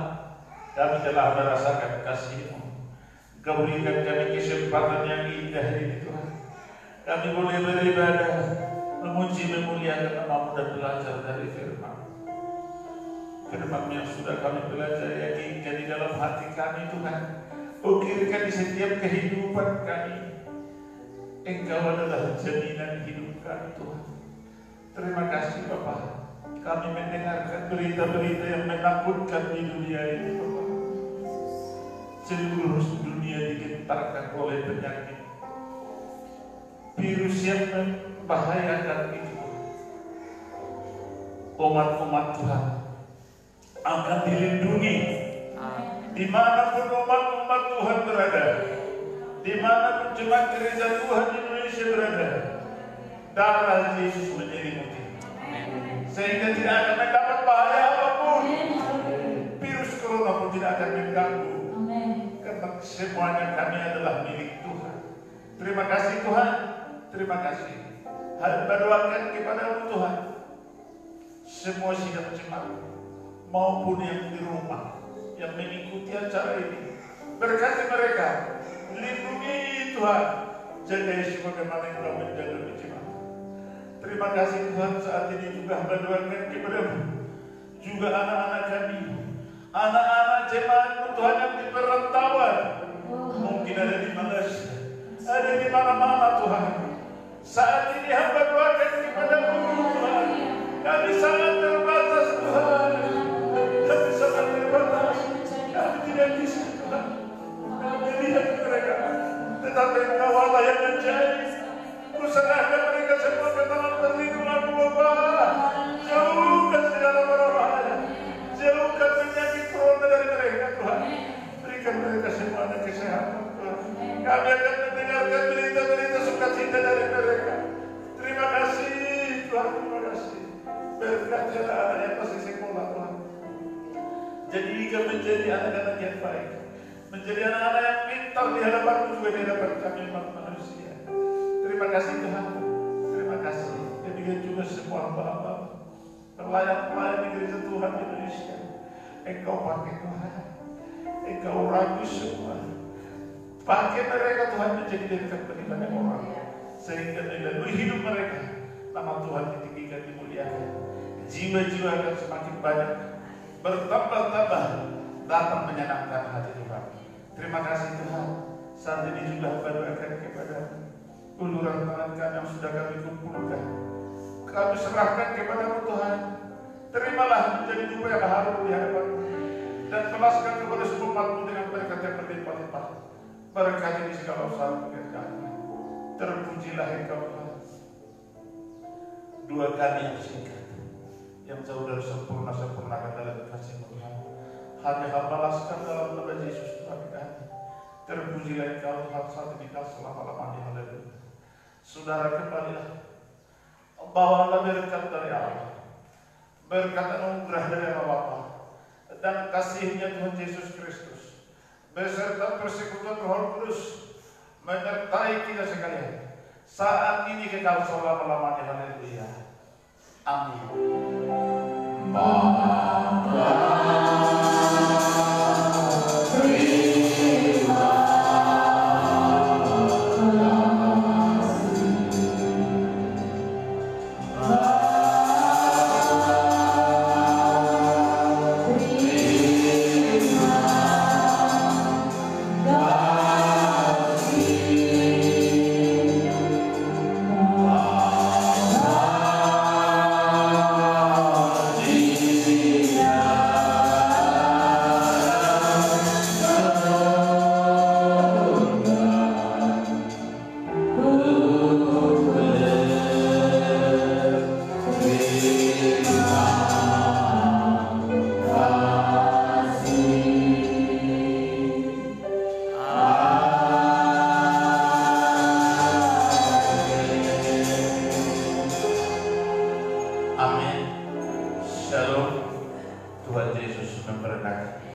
Speaker 4: kami telah merasakan kasih-Mu. Kau berikan kami kesempatan yang indah ini Tuhan. Kami boleh beribadah, memuji, memuliakan nama-Mu dan belajar dari firman. Firman yang sudah kami belajar, yakinkan di dalam hati kami Tuhan. Ukirkan di setiap kehidupan kami. Engkau adalah jaminan hidup kami Tuhan. Terima kasih Bapa. Kami mendengarkan berita-berita yang menakutkan di dunia ini Bapa. Seluruh dunia digentarkan oleh penyakit, virus yang membahayakan itu. Umat-umat Tuhan akan dilindungi dimanapun umat-umat Tuhan berada. Dimanapun jemaat gereja Tuhan Indonesia berada, darah Yesus menyelimuti, sehingga tidak akan mendapat bahaya apapun. Virus corona pun tidak akan mengganggu, karena semuanya kami adalah milik Tuhan. Terima kasih Tuhan, terima kasih. Hamba doakan kepada-Mu Tuhan, semua sidang jemaat maupun yang di rumah yang mengikuti acara ini, berkati mereka. Lindungi Tuhan, jaga sebagaimana Engkau menjaga jemaat. Terima kasih Tuhan, saat ini juga berdoakan kepada-Mu juga anak-anak kami, anak-anak jemaat-Mu Tuhan yang di perantauan, mungkin ada di Malaysia, ada di mana-mana Tuhan. Saat ini hamba doakan kepada-Mu Tuhan, kami sangat terbatas Tuhan, kami sangat terbatas, kami tidak bisa Tuhan melihat mereka, tetapi Engkau Allah yang menjadi. Kuserahkan mereka semua ke tangan perlindungan-Mu Bapa. Jauhkan segala bahaya, jauhkan penyakit corona dari mereka Tuhan. Berikan mereka semuanya kesehatan Tuhan. Kami akan mendengarkan berita-berita sukacita dari mereka. Terima kasih Tuhan, terima kasih. Berkati anak-anak yang masih sekolah Tuhan, jadikan menjadi anak-anak yang baik, menjadi anak-anak yang pintar di hadapan-Mu juga di hadapan kami manusia. Terima kasih Tuhan, terima kasih. Demikian juga semua hamba-hamba pelayan-pelayan di gereja Tuhan di Indonesia. Engkau pakai Tuhan, Engkau ragu semua. Pakai mereka Tuhan menjadi dekat bagi banyak orang, sehingga melalui hidup mereka nama Tuhan ditinggikan, dimuliakan. Jiwa-jiwa akan semakin banyak, bertambah-tambah, datang menyenangkan hati Tuhan. Terima kasih Tuhan. Saat ini juga berdoakan kepada uluran tangan kami yang sudah kami kumpulkan. Kami serahkan kepada-Mu Tuhan. terimalah menjadi jubah yang harum di hadapan-Mu, dan balaskan kepada semua umat-Mu dengan berkat yang berlimpah-limpah. Berkati di segala usaha pekerjaannya. Terpujilah Engkau Tuhan. 2 kali yang singkat, yang jauh dari sempurnakan dalam kasih-Mu Tuhan, hanya Kau balaskan dalam nama Yesus Tuhan kami. Terpujilah Engkau Tuhan saat ini kau selama-lamanya. Haleluya. Saudara, kembalilah, bawalah berkat dari Allah, berkat anugerah dari Allah Bapa, dan kasihnya Tuhan Yesus Kristus, beserta persekutuan Roh Kudus menyertai kita sekalian saat ini kekal selama-lamanya. Haleluya. Amin.